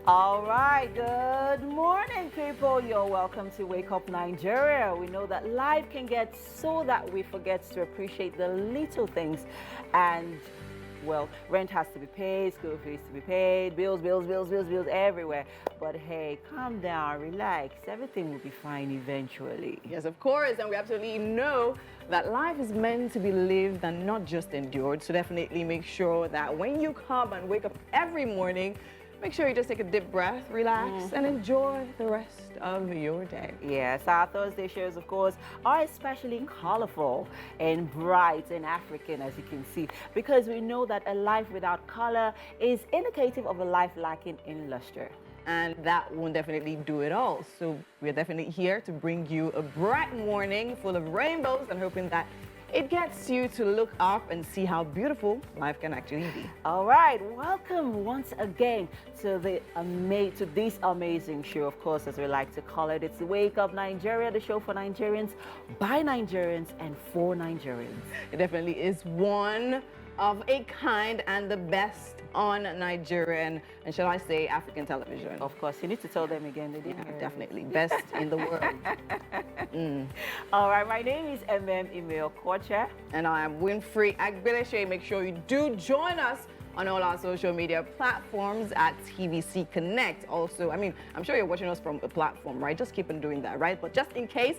All right, good morning, people. You're welcome to Wake Up Nigeria. We know that life can get so that we forget to appreciate the little things. And, well, rent has to be paid, school fees to be paid, bills everywhere. But hey, calm down, relax. Everything will be fine eventually. Yes, of course. And we absolutely know that life is meant to be lived and not just endured. So definitely make sure that when you come and wake up every morning, make sure you just take a deep breath, relax, and enjoy the rest of your day. Yes, our Thursday shows, of course, are especially colorful and bright and African, as you can see, because we know that a life without color is indicative of a life lacking in luster. And that won't definitely do it all. So we're definitely here to bring you a bright morning full of rainbows and hoping that it gets you to look up and see how beautiful life can actually be. All right, welcome once again to this amazing show, of course, as we like to call it. It's Wake Up Nigeria, the show for Nigerians, by Nigerians, and for Nigerians. It definitely is one of a kind and the best on Nigerian, and shall I say, African television. Of course, you need to tell them again. They didn't hear definitely. Best in the world. All right, my name is Email Kocha. And I am Winfrey Agbeleshe. Make sure you do join us on all our social media platforms at TVC Connect. Also, I mean, I'm sure you're watching us from a platform, right? Just keep on doing that, right? But just in case,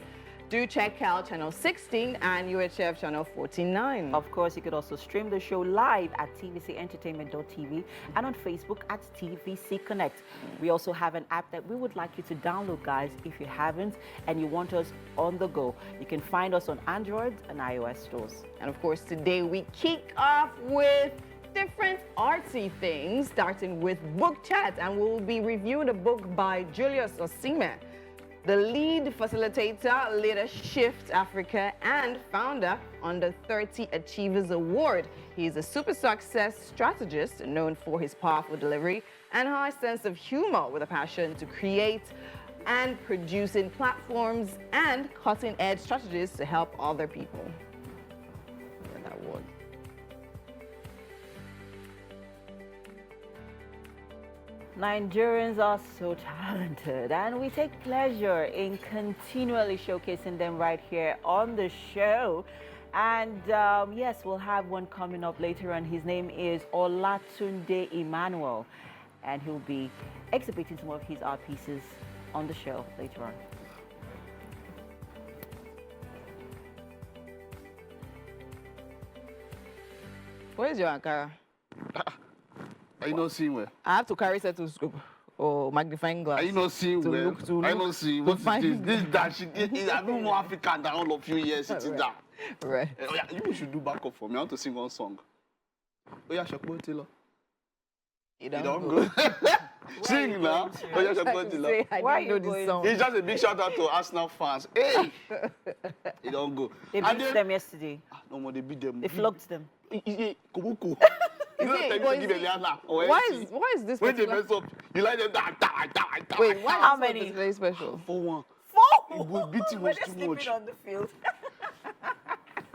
do check out channel 16 and UHF channel 49. Of course, you could also stream the show live at tvcentertainment.tv and on Facebook at TVC Connect. We also have an app that we would like you to download, guys, if you haven't and you want us on the go. You can find us on Android and iOS stores. And of course, today we kick off with different artsy things, starting with book chat, and we'll be reviewing a book by Julius Osime, the lead facilitator, Leader Shift Africa, and founder on the 30 Achievers Award. He is a super success strategist known for his powerful delivery and high sense of humor, with a passion to create and producing platforms and cutting-edge strategies to help other people. Yeah, that word. Nigerians are so talented, and we take pleasure in continually showcasing them right here on the show. And yes, we'll have one coming up later on. His name is Olatunde Emmanuel, and he'll be exhibiting some of his art pieces on the show later on. Where's your Ankara? Are you not seeing well? I have to carry stethoscope or magnifying glass. Are you not seeing well? Are you not seeing what is this? This that she is a bit more African than all of you here sitting down. Right. Oh, yeah, you should do backup for me. I want to sing one song. Oh yeah, Shakbo Taylor. You don't go. Sing now. Oh yeah, Shakbo Taylor. Why don't know this song? It's just a big shout out to Arsenal fans. Hey, you don't go. They beat them yesterday. No more, they beat them. They flogged them. Kubuku. Why is this when they particular... mess up, you like them die. Wait, why How is many? this very special? 4-1. It will beat you When was they're too much. sleeping on the field.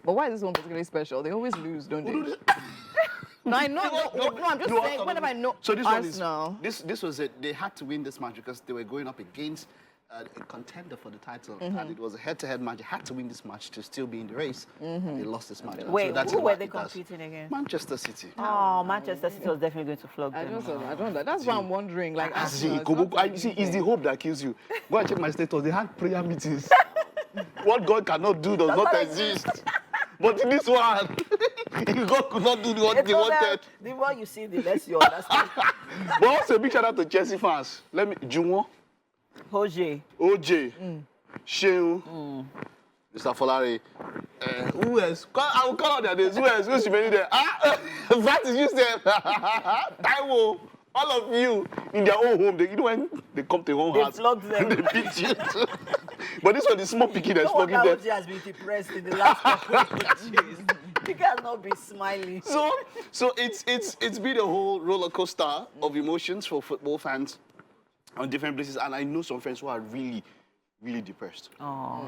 But why is this one particularly special? They always lose, don't they? No, I know. No, I'm just saying, whenever I know so this Arsenal... one is, this was it. They had to win this match because they were going up against a contender for the title, and it was a head-to-head match. They had to win this match to still be in the race. And they lost this match. Wait, so that's who the were match they it does. competing against? Manchester City. Oh, Manchester City was definitely going to flog I them. don't know. That's why I'm wondering. Like, See, Arsenal, it's the hope that kills you. Go and check my status. They had prayer meetings. What God cannot do does not exist. But in this one, God could not do what they wanted. The more you see, the less you understand. But also a big shout out to Chelsea fans. Let me, Juwon, OJ, Sheun, Mr. Folari, who else? I will call out their names. Who else? Who's remaining there? That is you, Steph. Taiwo, all of you in their own home. You know when they come to your own house, they flogged them. they beat you. But this one is small picky that's flogging them. OJ has been depressed in the last couple of days. He cannot be smiling. So it's been a whole roller coaster of emotions for football fans on different places, and I know some friends who are really, really depressed. Oh.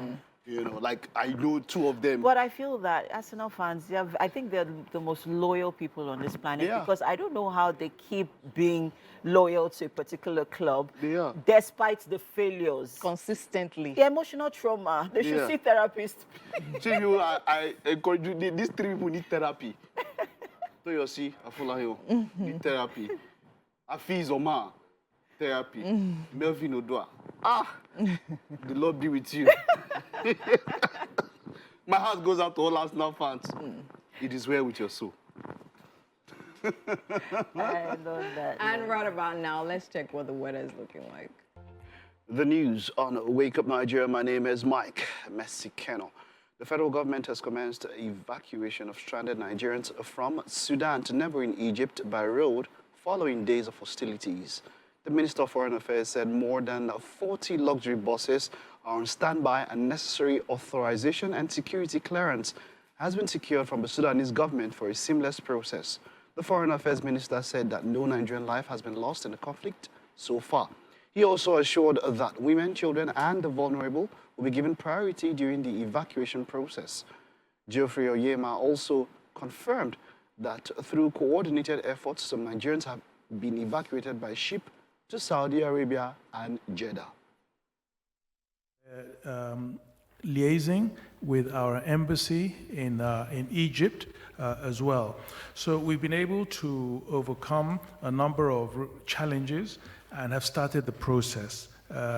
You know, like I know 2 of them. But I feel that Arsenal fans, I think they're the most loyal people on this planet Yeah. because I don't know how they keep being loyal to a particular club They are. despite the failures. Consistently. The emotional trauma, they should Yeah. see therapists. See you, I encourage you. These 3 people need therapy. So you see, I follow you. Need therapy. Afiz Omar, therapy. Melvin Odua. The Lord be with you. My heart goes out to all Arsenal fans. It is well with your soul. I love that. And right about now, let's check what the weather is looking like. The news on Wake Up Nigeria. My name is Mike Messicano. The federal government has commenced evacuation of stranded Nigerians from Sudan to neighboring Egypt by road following days of hostilities. The Minister of Foreign Affairs said more than 40 luxury buses are on standby and necessary authorization and security clearance has been secured from the Sudanese government for a seamless process. The Foreign Affairs Minister said that no Nigerian life has been lost in the conflict so far. He also assured that women, children, and the vulnerable will be given priority during the evacuation process. Geoffrey Oyema also confirmed that through coordinated efforts, some Nigerians have been evacuated by ship to Saudi Arabia and Jeddah. Liaising with our embassy in Egypt as well. So we've been able to overcome a number of challenges and have started the process,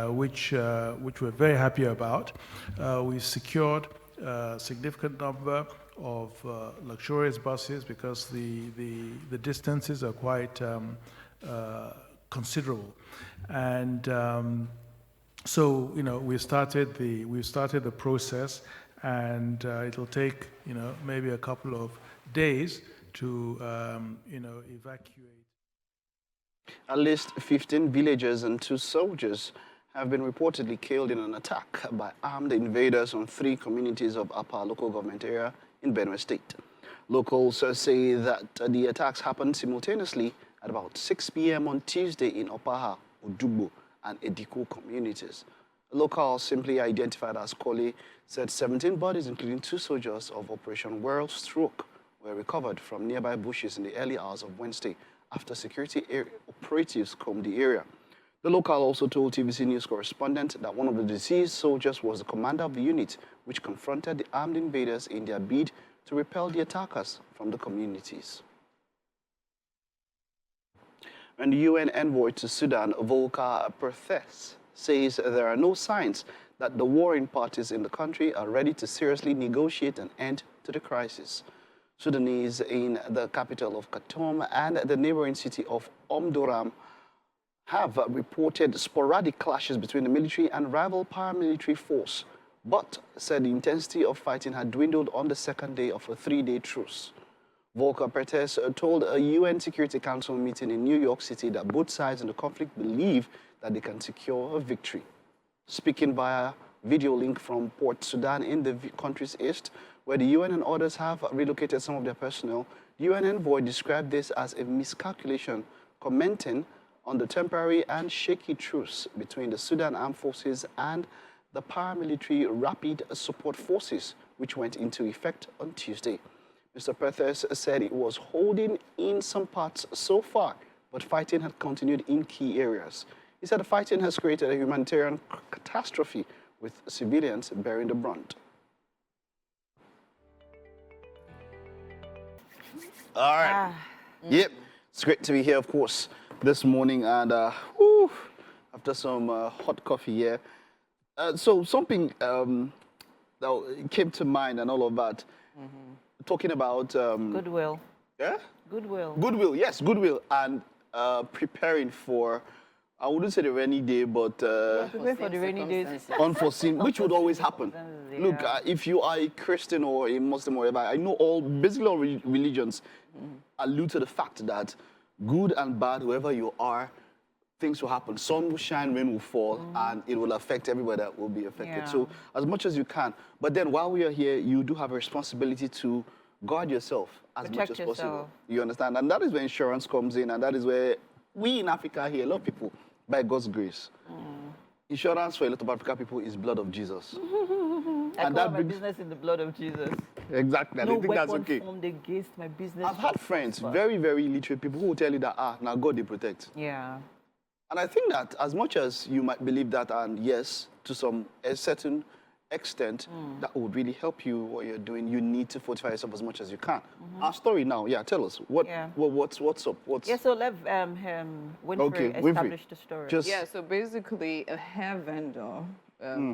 which we're very happy about. We've secured a significant number of luxurious buses because the distances are quite considerable, and so we started the process, and it'll take maybe a couple of days to evacuate. At least 15 villagers and 2 soldiers have been reportedly killed in an attack by armed invaders on 3 communities of Apa local government area in Benue State. Locals say that the attacks happened simultaneously at about 6 p.m. on Tuesday in Opaha, Odugbo, and Ediko communities. A local simply identified as Kole said 17 bodies, including 2 soldiers of Operation World Stroke, were recovered from nearby bushes in the early hours of Wednesday after security operatives combed the area. The local also told TVC News correspondent that one of the deceased soldiers was the commander of the unit, which confronted the armed invaders in their bid to repel the attackers from the communities. And the UN envoy to Sudan, Volker Perthes, says there are no signs that the warring parties in the country are ready to seriously negotiate an end to the crisis. Sudanese in the capital of Khartoum and the neighboring city of Omdurman have reported sporadic clashes between the military and rival paramilitary force, but said the intensity of fighting had dwindled on the 2nd day of a 3-day truce. Volker Perthes told a UN Security Council meeting in New York City that both sides in the conflict believe that they can secure a victory. Speaking via video link from Port Sudan in the country's east, where the UN and others have relocated some of their personnel, the UN envoy described this as a miscalculation, commenting on the temporary and shaky truce between the Sudan Armed Forces and the paramilitary Rapid Support Forces, which went into effect on Tuesday. Mr. Perthes said it was holding in some parts so far, but fighting had continued in key areas. He said the fighting has created a humanitarian catastrophe with civilians bearing the brunt. All right. Yep. It's great to be here, of course, this morning. And after some hot coffee here. So something that came to mind and all of that. Talking about... Goodwill. Yeah? Goodwill. Goodwill, yes, goodwill. And preparing for... I wouldn't say the rainy day, but Prepare for the rainy days. unforeseen, which would always happen. Yeah. Look, if you are a Christian or a Muslim or whatever, I know basically all religions allude to the fact that good and bad, whoever you are, things will happen. Sun will shine, rain will fall, and it will affect everybody that will be affected. Yeah. So as much as you can. But then while we are here, you do have a responsibility to guard yourself as Protect much as yourself. possible. You understand? And that is where insurance comes in, and that is where we in Africa here, a lot of people, by God's grace, insurance for a lot of African people is blood of Jesus. I And call that my brings- business in the blood of Jesus. Exactly. And No I think that's weapon okay. formed against my business. I've had shall friends, prosper. very, very literate people who will tell you that, now God they protect. Yeah. And I think that as much as you might believe that, and yes, to a certain extent, that would really help you what you're doing, you need to fortify yourself as much as you can. Our story now, tell us. What's up? Yeah, so let Winfrey Okay, Winfrey. establish the story. Just Yeah, so basically a hair vendor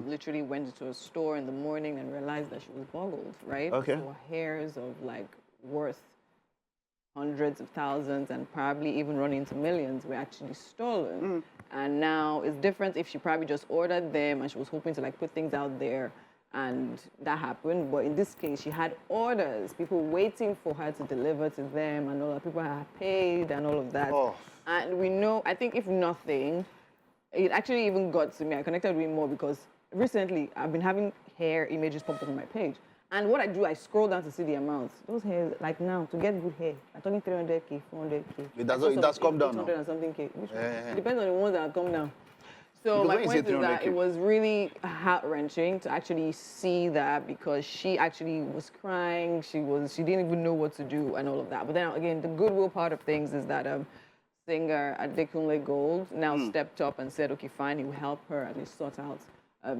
literally went into a store in the morning and realized that she was boggled, right? Okay. So hairs of like worth hundreds of thousands and probably even running into millions were actually stolen. And now it's different if she probably just ordered them and she was hoping to like put things out there and that happened. But in this case, she had orders, people waiting for her to deliver to them and all that. People had paid and all of that. Oh. And we know, I think if nothing, it actually even got to me. I connected with me more because recently I've been having hair images pop up on my page. And what I do, I scroll down to see the amounts. Those hairs, like now, to get good hair, I'm talking 300K, 400K. It does come down now. 800 and something K. Which Yeah. It depends on the ones that have come down. So Because my when you say point is that 300K. it was really heart-wrenching to actually see that because she actually was crying. She didn't even know what to do and all of that. But then again, the goodwill part of things is that singer Adekunle Gold now stepped up and said, okay, fine, he will help her at least sort out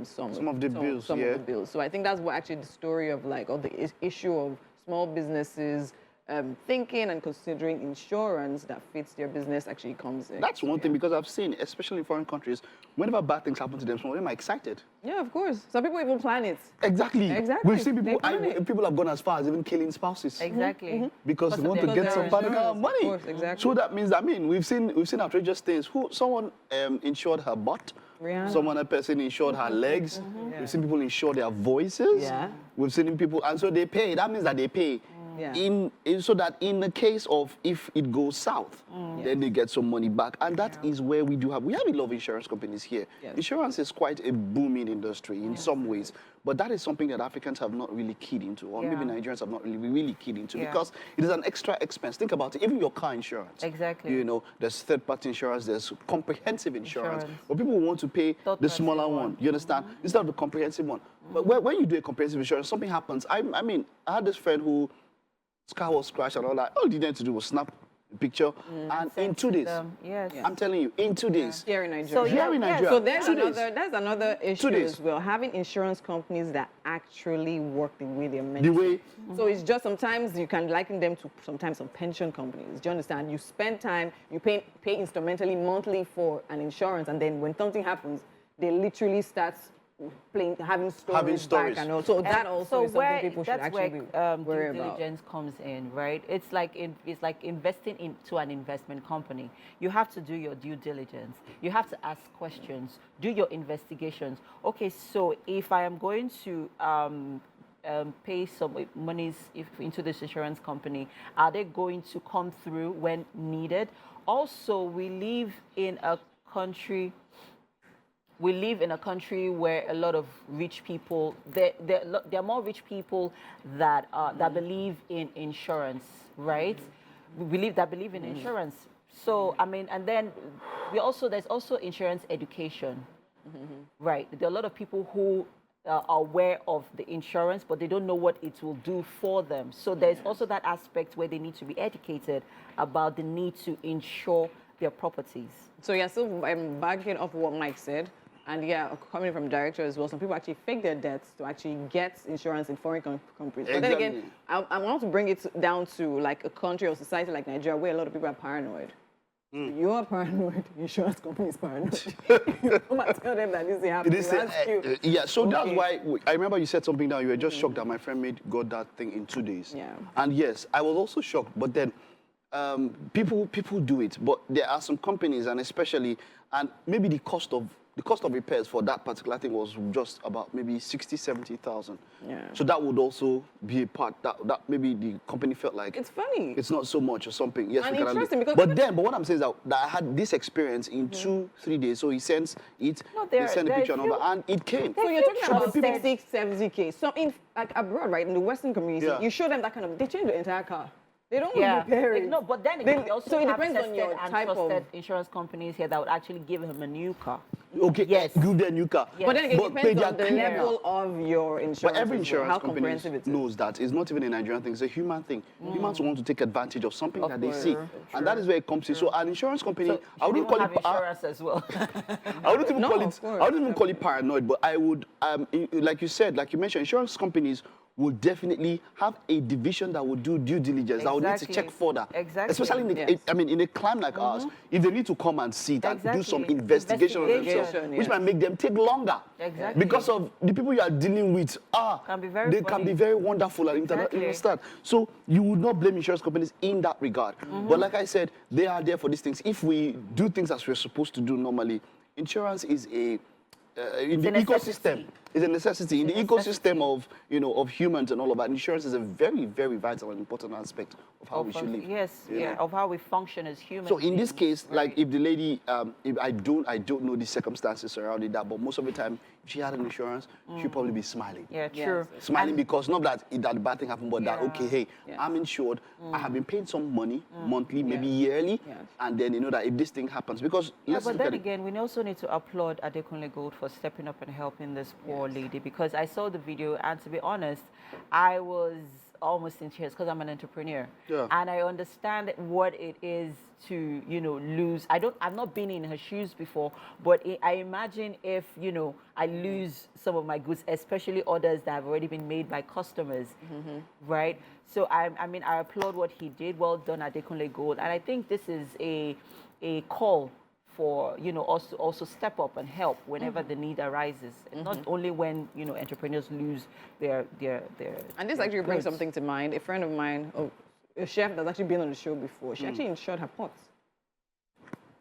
some of the bills, some yeah. of the bills. So I think that's what actually the story of like, or the issue of small businesses thinking and considering insurance that fits their business actually comes in. That's one thing, because I've seen, especially in foreign countries, whenever bad things happen to them, some of them are excited. Yeah, of course. Some people even plan it. Exactly. Exactly. We've seen They people, plan it. people have gone as far as even killing spouses. Exactly. Because they want to Because get some their particular insurance, money. of course, exactly. So that means, we've seen outrageous things. Someone insured her butt. Rihanna. A person insured her legs. We've seen people insure their voices. Yeah. We've seen people, and so they pay. That means that they pay. Yeah. So that in the case of if it goes south, then they get some money back. And that is where we have a lot of insurance companies here. Yes. Insurance is quite a booming industry in some ways, but that is something that Africans have not really keyed into, or maybe Nigerians have not really keyed into, because it is an extra expense. Think about it, even your car insurance. Exactly. You know, there's third-party insurance, there's comprehensive insurance. Insurance. But people want to pay the Third-party smaller one, you understand, instead of the comprehensive one. But when you do a comprehensive insurance, something happens. I had this friend who his car was crashed and all that. All he needed to do was snap a picture, and in 2 days, Yes. I'm telling you, in 2 days. Here in Nigeria. So, Here in Nigeria. So there's 2 days. that's another issue days. as well. Having insurance companies that actually work the way they're meant The to. way- So it's just sometimes you can liken them to sometimes some pension companies. Do you understand? You spend time, you pay instrumentally monthly for an insurance, and then when something happens, they literally start having stories back and all. So that also is something people should actually be worried due about. diligence comes in, right? It's like investing into an investment company. You have to do your due diligence. You have to ask questions, do your investigations. Okay, so if I am going to pay some monies into this insurance company, are they going to come through when needed? Also, we live in a country where a lot of rich people, there are more rich people that believe in insurance, right? That believe in insurance. So, and then there's also insurance education, right? There are a lot of people who are aware of the insurance, but they don't know what it will do for them. So there's also that aspect where they need to be educated about the need to insure their properties. So yeah, so I'm backing off what Mike said. And yeah, coming from director as well, some people actually fake their debts to actually get insurance in foreign countries. But then again, I want to bring it down to like a country or society like Nigeria where a lot of people are paranoid. You are paranoid, insurance company is paranoid. You come and tell them that this thing happened. So that's why I remember you said something now. You were just shocked that my friend got that thing in 2 days. Yeah. And yes, I was also shocked. But then people do it. But there are some companies, and especially, and maybe the cost of repairs for that particular thing was just about maybe 60, 70,000. Yeah. So that would also be a part that maybe the company felt like It's funny. it's not so much or something. Yes, And we can interesting handle because but what I'm saying is that I had this experience in 2-3 days. So he sends it, they send a picture and all that, and it came. So you're talking about people- 60, 70K. So in like abroad, right, in the Western community, Yeah. you show them that kind of, they change the entire car. They don't Yeah. repair Like, it. no, but then again, we also so it have depends on tested your and type trusted of. insurance companies here that would actually give him a new car. Okay, Yes. give them a new car. Yes. But then again, But it depends they on are the clear. level of your insurance. But every as well, insurance how company comprehensive it is. knows that it's not even a Nigerian thing, it's a human thing. Humans want to take advantage of something Of that they course. see. True. And that is where it comes in. So an insurance company, So I wouldn't call have it insurance as well. I wouldn't even No, call of it. course. I wouldn't even call it paranoid, but I would, like you said, like you mentioned, insurance companies will definitely have a division that will do due diligence. That will need to Exactly. check further. Exactly. Especially in, the, Yes. I mean, in a climate like ours, if they need to come and see it and do some Exactly. investigation on themselves, Investigation, which yes. might make them take longer. Exactly. Because of the people you are dealing with, Can be very they funny. can be very wonderful and Exactly. you understand. So you would not blame insurance companies in that regard. But like I said, they are there for these things. If we do things as we're supposed to do normally, insurance is in the a ecosystem. necessity. It's a necessity. In the It's a necessity. ecosystem of of humans and all of that, insurance is a very, very vital and important aspect of how we should live. Yes, you yeah, know. of how we function as humans. So in this beings. case, like if the lady, if I don't know the circumstances surrounding that, but most of the time, if she had an insurance, she'd probably be smiling. Yeah, Yes. true. Smiling And- because not that that bad thing happened, but that Yeah. okay, hey, Yes. I'm insured. I have been paying some money monthly, maybe Yes. yearly, Yes. and then you know that if this thing happens, because Yeah, let's but look then at it. again, we also need to applaud Adekunle Gold for stepping up and helping this poor lady, because I saw the video, and to be honest, I was almost in tears because I'm an entrepreneur. Yeah. And I understand what it is to, lose. I've not been in her shoes before, but I imagine if, I lose some of my goods, especially orders that have already been made by customers, right? So I applaud what he did. Well done, Adekunle Gold. And I think this is a call for us to also step up and help whenever the need arises, and not only when entrepreneurs lose their And this their actually brings goods. something to mind. A friend of mine, a chef that's actually been on the show before, she actually insured her pots.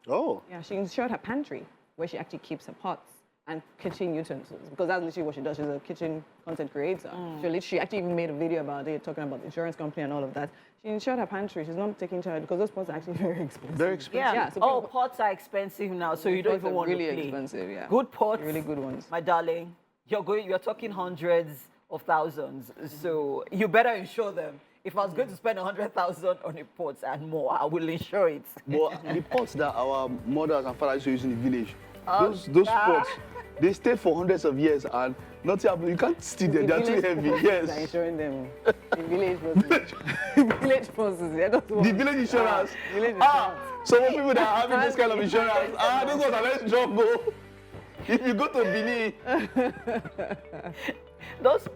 Oh, Yeah, she insured her pantry where she actually keeps her pots and kitchen utensils, because that's literally what she does. She's a kitchen content creator. She actually even made a video about it, talking about the insurance company and all of that. She insured her pantry. She's not taking charge because those pots are actually very expensive. very expensive. Yeah. Yeah, so Oh, people- pots are expensive now, so you don't Pots even are want really to play. expensive, yeah. Good pots, Really good ones. my darling. You're talking hundreds of thousands, so you better insure them. If I was going to spend 100,000 on a pot and more, I will insure it. But the pots that our mothers and fathers used to use in the village, Oh, those God. pots, they stayed for hundreds of years and nothing happened. You can't steal them, they're too heavy. They're Yes. insuring them. The village forces. Village forces. They're not The village insurance. Village Some people that are having this kind of insurance, those ones are less struggle. If you go to Benin, Those.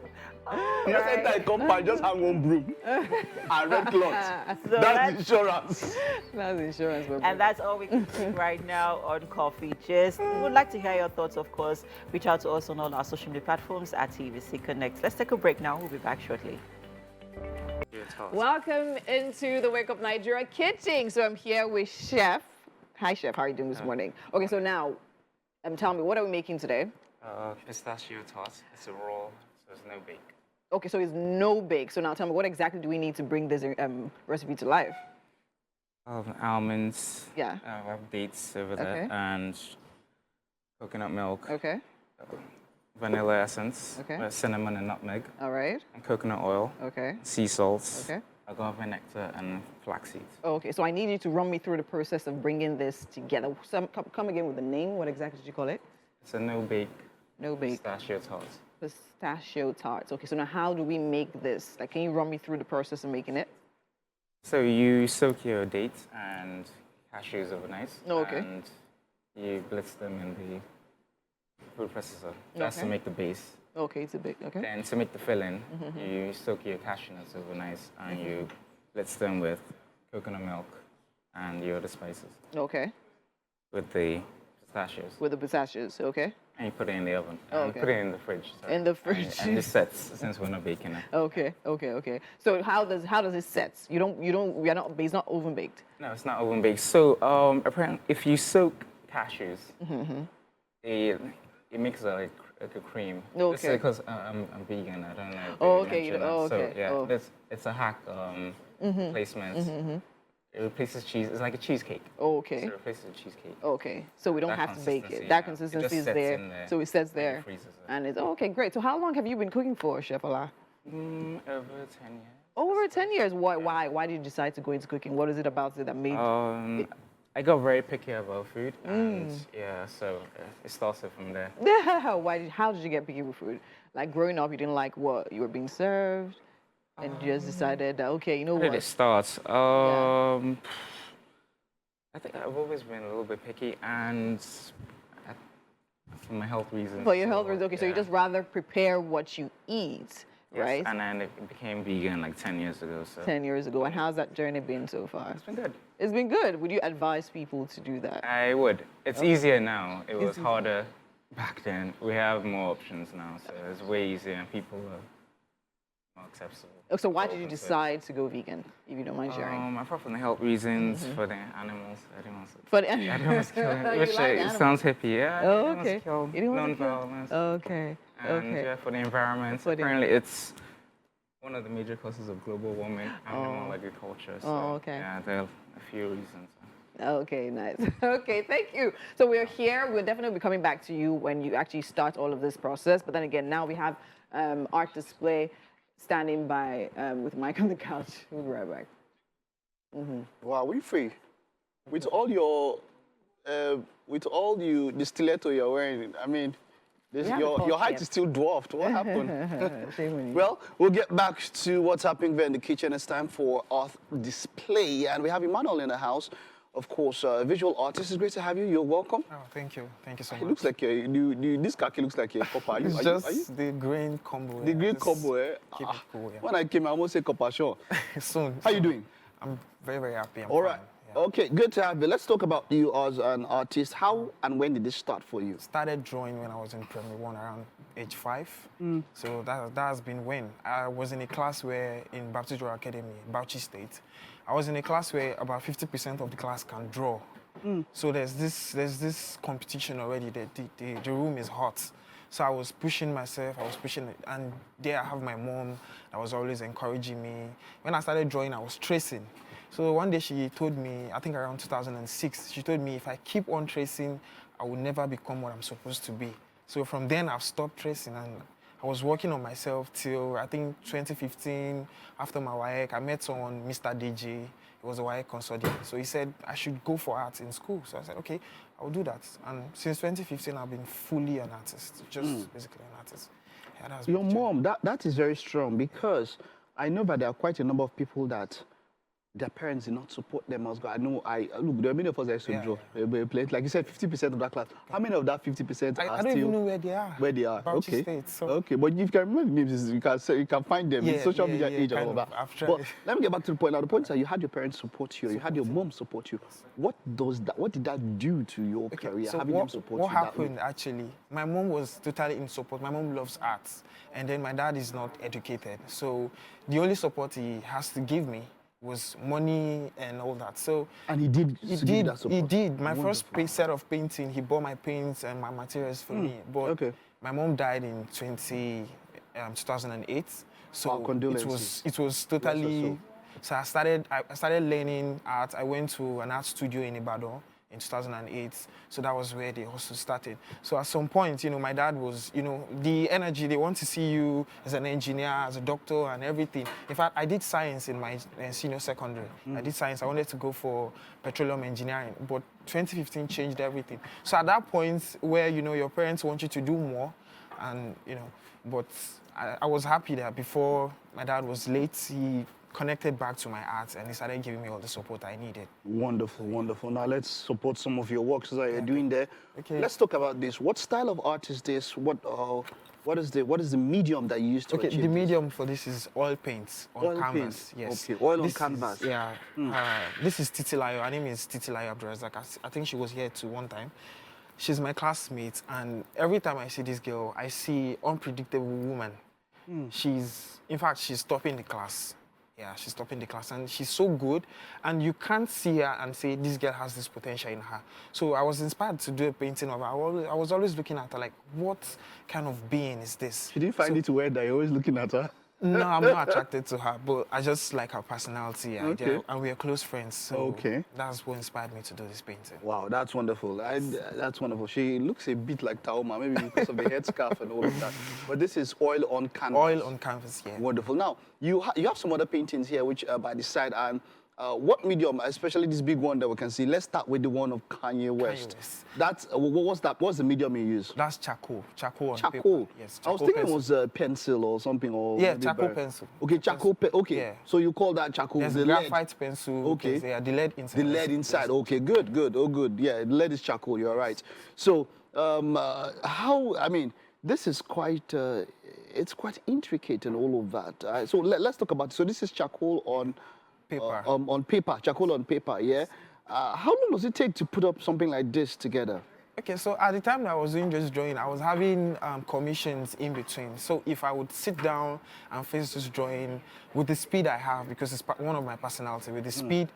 you just enter a compound, just hang one broom and red cloth. So That's insurance. That's insurance. for And that's all we can do right now on Coffee Gist. We would like to hear your thoughts, of course. Reach out to us on all our social media platforms at TVC Connect. Let's take a break now. We'll be back shortly. Welcome into the Wake Up Nigeria kitchen. So I'm here with Chef. Hi, Chef. How are you doing this morning? Okay, so now, tell me, what are we making today? Pistachio tart. It's a raw, so it's no bake. Okay, so it's no bake. So now tell me, what exactly do we need to bring this recipe to life? Almonds. Yeah. We have dates over Okay. there and coconut milk, Okay, vanilla essence, Okay. with cinnamon and nutmeg, all right. and coconut oil, Okay, sea salts, okay. agave nectar, and flax seeds. Okay, so I need you to run me through the process of bringing this together. Come again with the name. What exactly did you call it? It's a no bake No bake. pistachio tart. Pistachio tarts. Okay, so now how do we make this? Like, can you run me through the process of making it? So you soak your dates and cashews overnight. Oh, okay. And you blitz them in the food processor. That's to Okay. make the base. Okay, it's a big. Okay. Then to make the filling, you soak your cashew nuts overnight and you blitz them with coconut milk and your other spices Okay. with the pistachios. With the pistachios. Okay. And you put it in the oven. Oh, And okay. put it in the fridge. sorry. In the fridge. And it sets since we're not baking it. Okay. Okay. Okay. So how does it set? It's not oven baked. No, it's not oven baked. So apparently, if you soak cashews, it makes like a cream. Okay. This is because I'm vegan. I don't know. if Oh, they okay, mention oh, that. okay, So yeah, oh. it's a hack replacement. It replaces cheese. It's like a cheesecake. Oh, So okay. it replaces a cheesecake. Okay. So we don't That have to bake it. consistency, That yeah. It consistency just is sets there. in there So it sets and it there. freezes it. And it's okay, great. So how long have you been cooking for, Chef Ola? Over 10 years. Over 10 years. Why did you decide to go into cooking? What is it about it that made I got very picky about food, and yeah, so it started from there. How did you get picky with food? Like growing up, you didn't like what you were being served, and you just decided that, okay, you know How did it what? start? I think I've always been a little bit picky, and I- for my health reasons. For your health reasons, okay, so you yeah. just rather prepare what you eat, Yes, right? and then it became vegan like 10 years ago. So 10 years ago, and how's that journey been so far? it's been good. It's been good. Would you advise people to do that? I would. It's easier now. It was harder back then. We have more options now, so it's way easier, and people are more acceptable. Oh, so why did you Open to it. decide to go vegan, if you don't mind sharing? Apart from the health reasons, for the animals, I didn't want to. For the- I didn't want to kill You which like it animals? sounds hippie, yeah. I Oh, didn't want okay. to kill You didn't want to kill? non-violence. Okay, And okay. yeah, for the environment, For the- apparently it's one of the major causes of global warming, animal Oh. agriculture. So, Oh, okay. Yeah, there are a few reasons. Okay, nice. Okay, thank you. So we're here. We'll definitely be coming back to you when you actually start all of this process. But then again, now we have art display standing by with Mike on the couch. We'll be right back. Wow, we free. With all your, the stiletto you're wearing, I mean, this, have the your pulse height gap. is still dwarfed. What happened? Shame on you. Well, we'll get back to what's happening there in the kitchen. It's time for art display, and we have Emmanuel in the house. Of course, a visual artist. It's great to have you. You're welcome. Oh, thank you. Thank you so It much. looks like this khaki looks like a copper. Are you, It's are just you, are you? the green combo. The yeah, green just combo, eh? Keep it cool, yeah. When I came, I almost said copper sure. Soon. How you soon. doing? I'm very, very happy. I'm All right. fine, yeah. Okay, good to have you. Let's talk about you as an artist. How and when did this start for you? Started drawing when I was in primary 1, around age 5. So that has been when. I was in a class where, in Baptist Draw Academy, Bauchi State, I was in a class where about 50% of the class can draw. So there's this competition already. The room is hot. So I was pushing myself, I was pushing it. And there I have my mom that was always encouraging me. When I started drawing, I was tracing. So one day she told me, I think around 2006, she told me if I keep on tracing, I will never become what I'm supposed to be. So from then I've stopped tracing, and I was working on myself till I think 2015, after my WAEC. I met someone, Mr. DJ. He was a WAEC consultant. So he said I should go for art in school. So I said, okay, I'll do that. And since 2015, I've been fully an artist, just basically an artist. Yeah, that's Your my journey. mom, that is very strong, because I know that there are quite a number of people that their parents did not support them as well. I know, look, there are many of us that used to Yeah, draw. Like you said, 50% of that class. How many of that 50% are I still don't even know where they are. where they are? Bauchi Okay. State, so Okay, but if you can remember names, you can say, you can find them in Yeah, social yeah, media yeah, age and kind all of. that. I've But tried. let me get back to the point. Now, the point is that you had your parents support you, you had your mom support you. What did that do to your career? So having them support what you that way? happened actually, my mom was totally in support. My mom loves arts, and then my dad is not educated. So the only support he has to give me was money and all that. So And he did. he give you did. that support. He did. My first Wonderful. set of painting, he bought my paints and my materials for me. But okay. my mom died in 2008. So Our condolences. it was Bless her totally. soul. So I started learning art. I went to an art studio in Ibadan in 2008. So that was where the hustle started. So at some point, my dad was, the energy, they want to see you as an engineer, as a doctor and everything. In fact, I did science in my senior secondary. I did science. I wanted to go for petroleum engineering, but 2015 changed everything. So at that point where, your parents want you to do more, and, but I was happy that before my dad was late, he connected back to my art and he started giving me all the support I needed. Wonderful, wonderful. Now let's support some of your works that you're doing there. Okay. Let's talk about this. What style of art is this? What is the medium that you use to Okay, achieve the this? medium for this is oil paints on Oil canvas. paint. Yes. Okay, oil on This canvas. Is, yeah. This is Titilayo. Her name is Titilayo Abdurazak. I think she was here too one time. She's my classmate, and every time I see this girl, I see unpredictable woman. In fact, she's topping the class. Yeah, she's topping the class, and she's so good, and you can't see her and say, this girl has this potential in her. So I was inspired to do a painting of her. I was always looking at her like, what kind of being is this? She didn't find it weird that you're always looking at her. No, I'm not attracted to her, but I just like her personality. Okay. And we are close friends, so Okay. that's what inspired me to do this painting. Wow, that's wonderful. That's wonderful. She looks a bit like Taoma, maybe because of the headscarf and all of that. But this is oil on canvas. Oil on canvas, yeah. Wonderful. Now, you have some other paintings here, which by the side, and what medium, especially this big one that we can see? Let's start with the one of Kanye West. West. That's, what's that? What's the medium you use? That's charcoal. Charcoal on Charcoal. paper. Yes, I was charcoal thinking pencil. it was pencil or something. Or Yeah, maybe charcoal pencil. Okay, charcoal pencil. Okay, Yeah. so you call that charcoal. There's the graphite pencil. Okay. The lead inside. The lead inside. Okay, good, good. Oh, good. Yeah, the lead is charcoal. You're right. So, how? I mean, this is quite. It's quite intricate and all of that. So let's talk about. So this is charcoal on Paper. on paper. Charcoal on paper. Yeah. How long does it take to put up something like this together? Okay, so at the time that I was doing this drawing, I was having commissions in between. So if I would sit down and finish this drawing with the speed I have, because it's one of my personality, with the speed,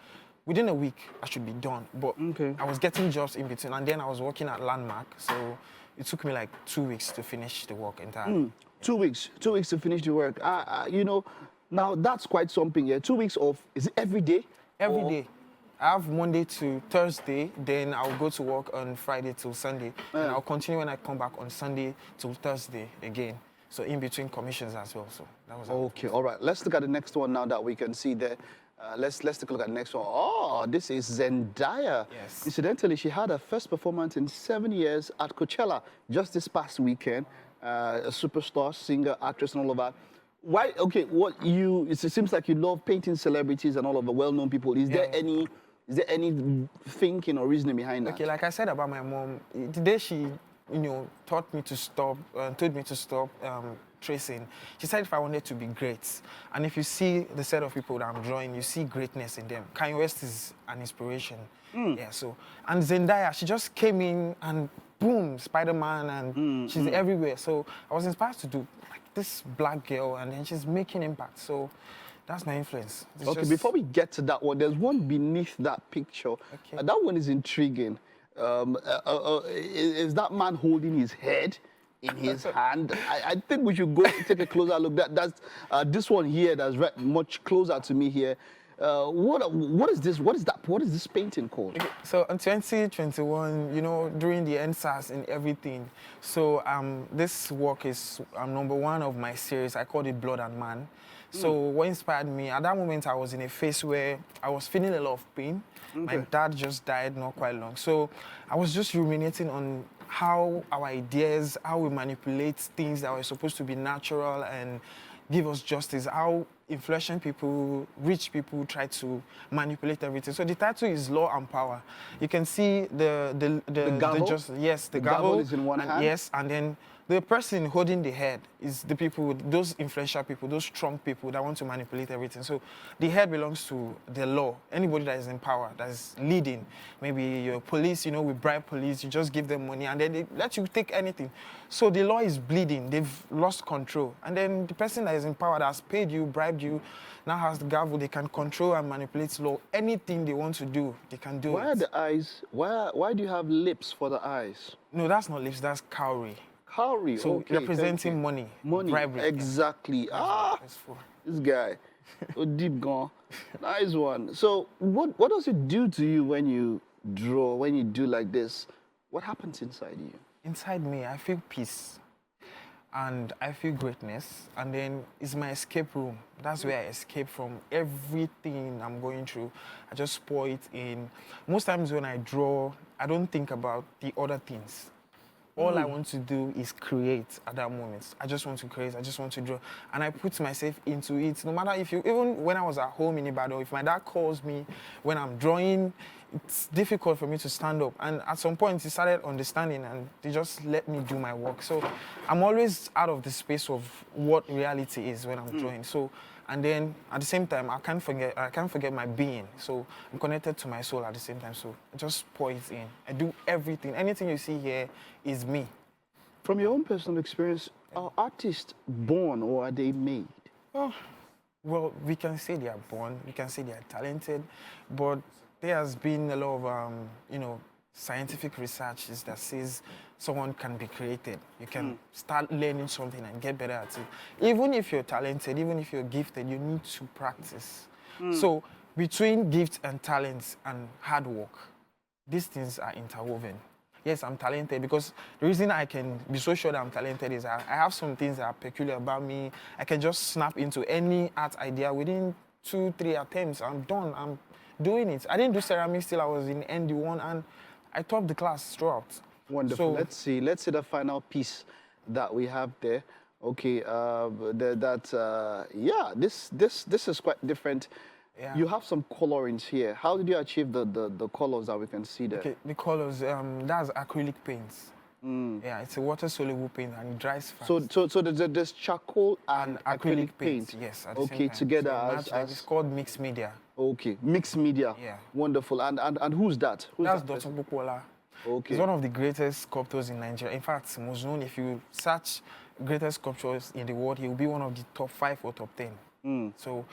within a week, I should be done. But I was getting jobs in between, and then I was working at Landmark, so it took me like 2 weeks to finish the work entirely. 2 weeks. 2 weeks to finish the work. You know, now that's quite something. Yeah. 2 weeks of, is it every day? Every day. I have Monday to Thursday, then I'll go to work on Friday till Sunday. And I'll continue when I come back on Sunday till Thursday again. So in between commissions as well. So that was Okay, all right. Let's look at the next one now that we can see there. Let's take a look at the next one. Oh, this is Zendaya. Yes. Incidentally, she had her first performance in 7 years at Coachella just this past weekend. A superstar, singer, actress, and all of that. Why? Okay, it seems like you love painting celebrities and all of the well-known people. Is there any thinking or reasoning behind that? Okay, like I said about my mom, the day she, taught me to stop, told me to stop tracing, she said if I wanted to be great, and if you see the set of people that I'm drawing, you see greatness in them. Kanye West is an inspiration. Yeah, so, and Zendaya, she just came in and boom, Spider-Man, and she's everywhere. So I was inspired to do like this black girl, and then she's making impact. So that's my influence. Okay, before we get to that one, there's one beneath that picture. Okay. That one is intriguing. Is that man holding his head in his hand? I think we should go take a closer look. That's this one here that's much closer to me here. What is this? What is that? What is this painting called? Okay, so in 2021, during the NSAS and everything, so this work is number 1 of my series. I called it Blood and Man. So what inspired me, at that moment I was in a phase where I was feeling a lot of pain. My dad just died not quite long. So I was just ruminating on how our ideas, how we manipulate things that were supposed to be natural and give us justice, how influential people, rich people try to manipulate everything. So the title is Law and Power. You can see the gavel? the gavel gavel is in one hand? Yes, and then the person holding the head is the people, those influential people, those strong people that want to manipulate everything. So the head belongs to the law. Anybody that is in power, that is leading. Maybe your police, we bribe police, you just give them money and then they let you take anything. So the law is bleeding, they've lost control. And then the person that is in power that has paid you, bribed you, now has the gavel, they can control and manipulate law. Anything they want to do, they can do Why it. are the eyes? Why do you have lips for the eyes? No, that's not lips, that's cowrie. Cowrie. So okay, representing money. Money. Bribery. Exactly. That's for. This guy. Oh, deep gone. Nice one. So what does it do to you when you draw, when you do like this? What happens inside you? Inside me, I feel peace. And I feel greatness. And then it's my escape room. That's where I escape from everything I'm going through. I just pour it in. Most times when I draw, I don't think about the other things. All I want to do is create at that moment. I just want to create, I just want to draw. And I put myself into it. No matter even when I was at home in Ibadan, if my dad calls me when I'm drawing, it's difficult for me to stand up. And at some point, he started understanding and they just let me do my work. So I'm always out of the space of what reality is when I'm drawing. So, and then at the same time, I can't forget my being. So I'm connected to my soul at the same time. So I just pour it in. I do everything. Anything you see here is me. From your own personal experience, are artists born or are they made? Oh, well, we can say they are born. We can say they are talented, but there has been a lot of, scientific research that says someone can be created. You can start learning something and get better at it. Even if you're talented, even if you're gifted, you need to practice. So between gifts and talents and hard work, these things are interwoven. Yes, I'm talented because the reason I can be so sure that I'm talented is I have some things that are peculiar about me. I can just snap into any art idea within 2-3 attempts. I'm done. I'm doing it. I didn't do ceramics till I was in ND1 and I topped the class throughout. Wonderful. So, Let's see the final piece that we have there. Okay, this is quite different. Yeah. You have some colorings here. How did you achieve the colors that we can see there? Okay, the colors, that's acrylic paints. Yeah, it's a water-soluble paint and it dries fast. So there's charcoal and acrylic paint. Yes, at the same Okay, time. together So it's called mixed media. Okay, mixed media. Yeah. Wonderful. And who's that? Who's That's that Dr. person? Bukola. Okay. He's one of the greatest sculptors in Nigeria. In fact, most known, if you search greatest sculptors in the world, he will be one of the top 5 or top 10. So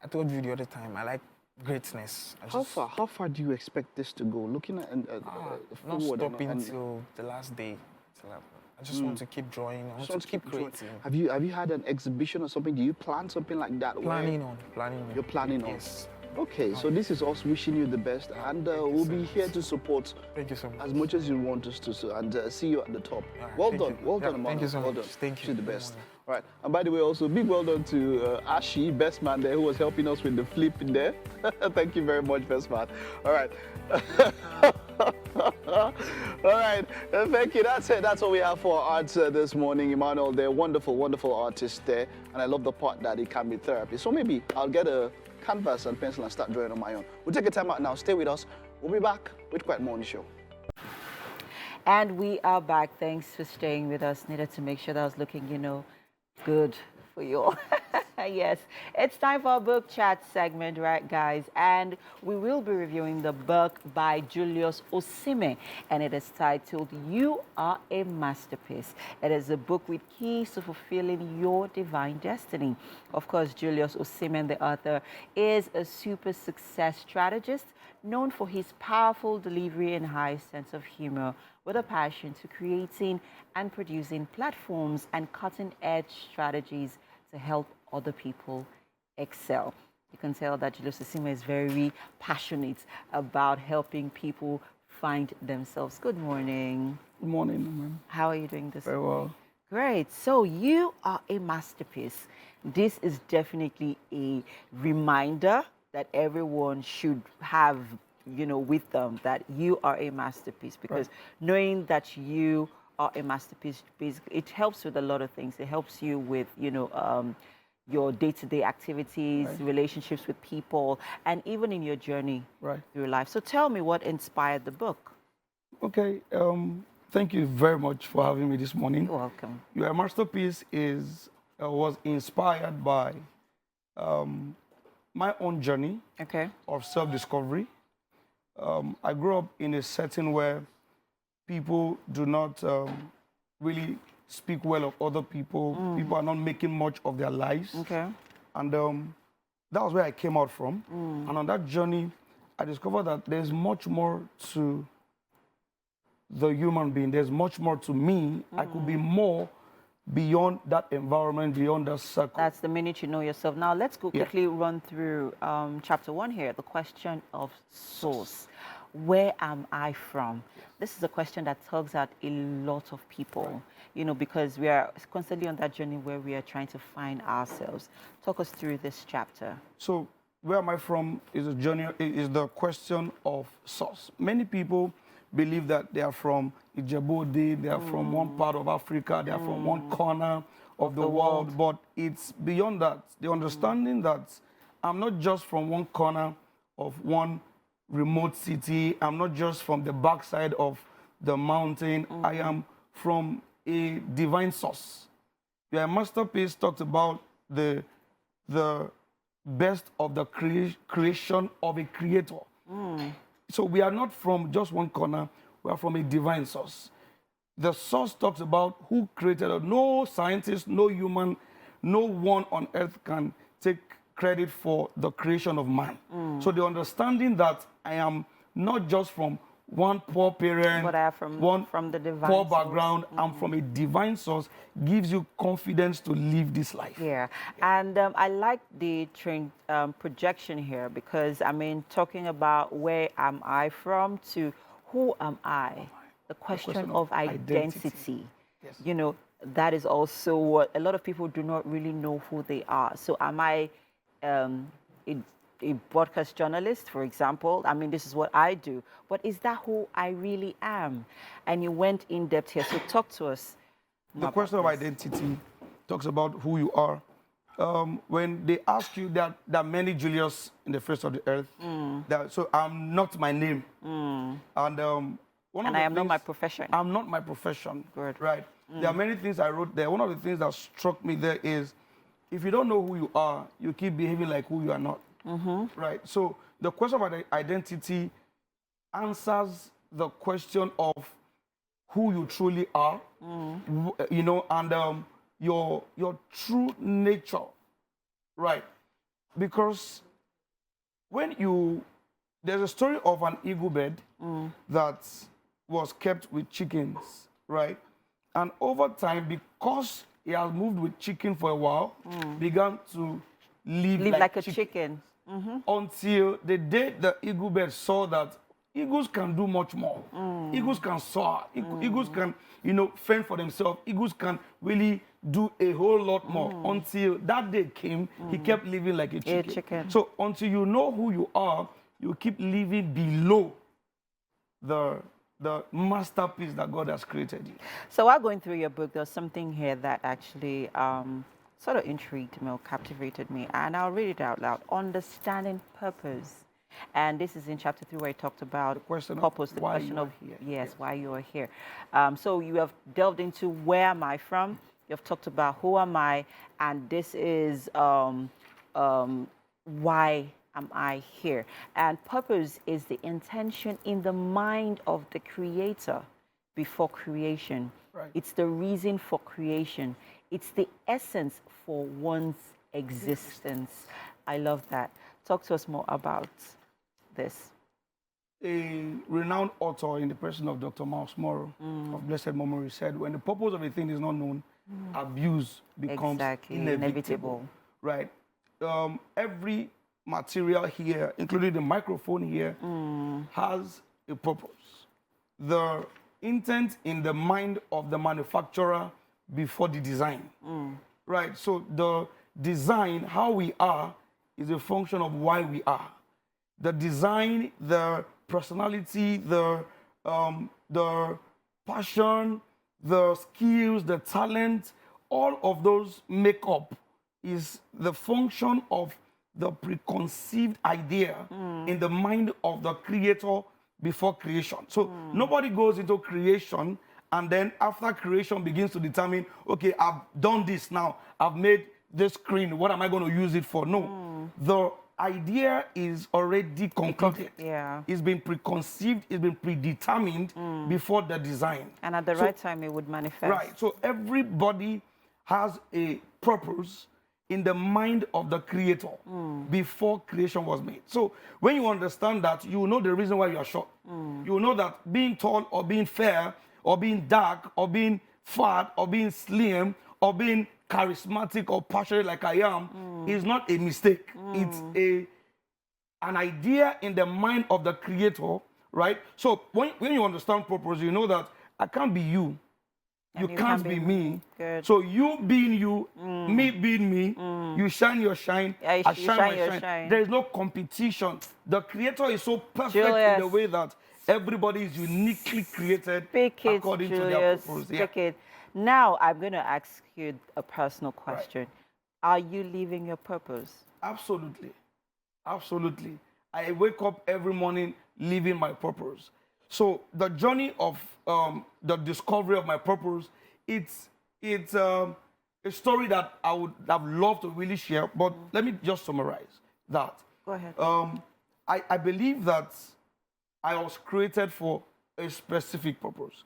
I told you the other time, I like greatness. How far do you expect this to go? Looking at Not forward stopping and- until the last day. I just want to keep drawing. I want Just to keep drawing. creating. Have you had an exhibition or something? Do you plan something like that? Planning on. You're planning on. Yes. Okay, so this is us wishing you the best, and we'll be here to support Thank you so much. as much as you want us to, and see you at the top. All right, Well thank done, you. well Yeah, done, Emmanuel. thank you so Well much. done. Thank you. Wish the Good best. morning. All right, and by the way, also big well done to Ashi, best man there, who was helping us with the flip in there. Thank you very much, best man. All right. All right, thank you. That's it. That's all we have for arts this morning. Emmanuel, they're wonderful, wonderful artists there, and I love the part that it can be therapy. So maybe I'll get a canvas and pencil and start drawing on my own. We'll take a time out now. Stay with us. We'll be back with quite more on the show. And we are back. Thanks for staying with us. Needed to make sure that I was looking, good for you all. Yes, it's time for our book chat segment, right, guys? And we will be reviewing the book by Julius Osime, and it is titled "You Are a Masterpiece." It is a book with keys to fulfilling your divine destiny. Of course, Julius Osime, the author, is a super success strategist known for his powerful delivery and high sense of humor, with a passion to creating and producing platforms and cutting-edge strategies to help other people excel. You can tell that Julius Osime is very passionate about helping people find themselves. Good morning. Good morning, ma'am. How are you doing this Very morning? well. Great. So you are a masterpiece. This is definitely a reminder that everyone should have, with them, that you are a masterpiece, because knowing that you are a masterpiece, basically, it helps with a lot of things. It helps you with, your day-to-day activities, relationships with people, and even in your journey through life. So tell me what inspired the book. Okay. Thank you very much for having me this morning. You're welcome. Your masterpiece was inspired by my own journey of self-discovery. I grew up in a setting where people do not really speak well of other people. People are not making much of their lives. And that was where I came out from. And on that journey, I discovered that there's much more to the human being. There's much more to me. I could be more beyond that environment, beyond that circle. That's the minute you know yourself. Now, let's go quickly run through chapter 1 here, the question of source. Where am I from? This is a question that tugs at a lot of people, because we are constantly on that journey where we are trying to find ourselves. Talk us through this chapter. So, where am I from is the question of source. Many people believe that they are from Ijebu-Ode, they are from one part of Africa, they are from one corner of the world, but it's beyond that. The understanding that I'm not just from one corner of one remote city, I'm not just from the backside of the mountain, I am from a divine source. Your masterpiece talks about the best of the creation of a creator. So we are not from just one corner, we are from a divine source. The source talks about who created us. No scientist, no human, no one on earth can take credit for the creation of man. So the understanding that I am not just from one poor parent, But I are from the divine poor source. background, and from a divine source gives you confidence to live this life. Yeah, and I like the projection here because, I mean, talking about where am I from to who am I, the question of identity. Yes. You know, that is also what a lot of people do not really know who they are. So am I a broadcast journalist, for example? I mean, this is what I do, but is that who I really am? And you went in depth here, so talk to us. The question of identity talks about who you are. When they ask you that there are many Julius in the face of the earth, so I'm not my name. And I am not my profession. I'm not my profession. Good. Right. There are many things I wrote there. One of the things that struck me there is, if you don't know who you are, you keep behaving like who you are not. Right. So the question of identity answers the question of who you truly are, you know, and your true nature, right? Because there's a story of an eagle bird that was kept with chickens, right? And over time, because he has moved with chicken for a while, began to live like a chicken. Until the day the eagle bird saw that eagles can do much more. Eagles can soar. Eagles can, you know, fend for themselves. Eagles can really do a whole lot more. Until that day came, he kept living like a chicken. So until you know who you are, you keep living below the masterpiece that God has created you. So while going through your book, there's something here that actually sort of intrigued me or captivated me, and I'll read it out loud. Understanding purpose. And this is in chapter 3 where he talked about the question purpose, the question of why you are here. So you have delved into where am I from, you have talked about who am I, and this is why am I here. And purpose is the intention in the mind of the creator before creation. Right. It's the reason for creation. It's the essence for one's existence. I love that. Talk to us more about this. A renowned author in the person of Dr. Miles Morrow of blessed memory said, when the purpose of a thing is not known, abuse becomes inevitable. Right. Every material here, including the microphone here, has a purpose. The intent in the mind of the manufacturer before the design. Right. So the design, how we are, is a function of why we are. The design, the personality, the passion, the skills, the talent, all of those make up is the function of the preconceived idea in the mind of the creator before creation. So nobody goes into creation and then after creation begins to determine, okay, I've done this now, I've made this screen, what am I going to use it for? No, the idea is already concluded. Yeah. It's been preconceived, it's been predetermined before the design. And at the right time, it would manifest. Right, so everybody has a purpose in the mind of the creator before creation was made. So when you understand that, you know the reason why you are short. You know that being tall or being fair or being dark or being fat or being slim or being charismatic or passionate like I am is not a mistake. It's an idea in the mind of the creator, right? So when you understand purpose, you know that I can't be you. You can't be me. Good. So you being you, me being me, you shine your shine, Yeah, I you shine shine my your shine. shine. There is no competition. The creator is so perfect Julius. in the way that everybody is uniquely created Speak it, according to their Julius. purpose. Speak it. Now, I'm going to ask you a personal question. Are you living your purpose? Absolutely. Absolutely. I wake up every morning living my purpose. So the journey of the discovery of my purpose, it's a story that I would have loved to really share, but let me just summarize that. Go ahead. I believe that I was created for a specific purpose.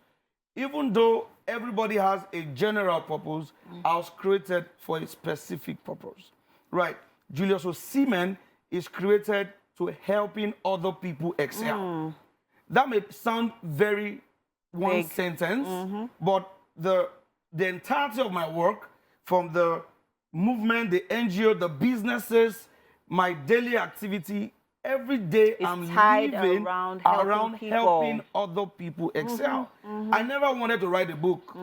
Even though everybody has a general purpose, I was created for a specific purpose. Right. Julius Seaman is created to helping other people excel. that may sound very one Big. sentence, but the entirety of my work, from the movement, the NGO, the businesses, my daily activity, every day It's I'm tied living around around helping helping people. other people excel. I never wanted to write a book.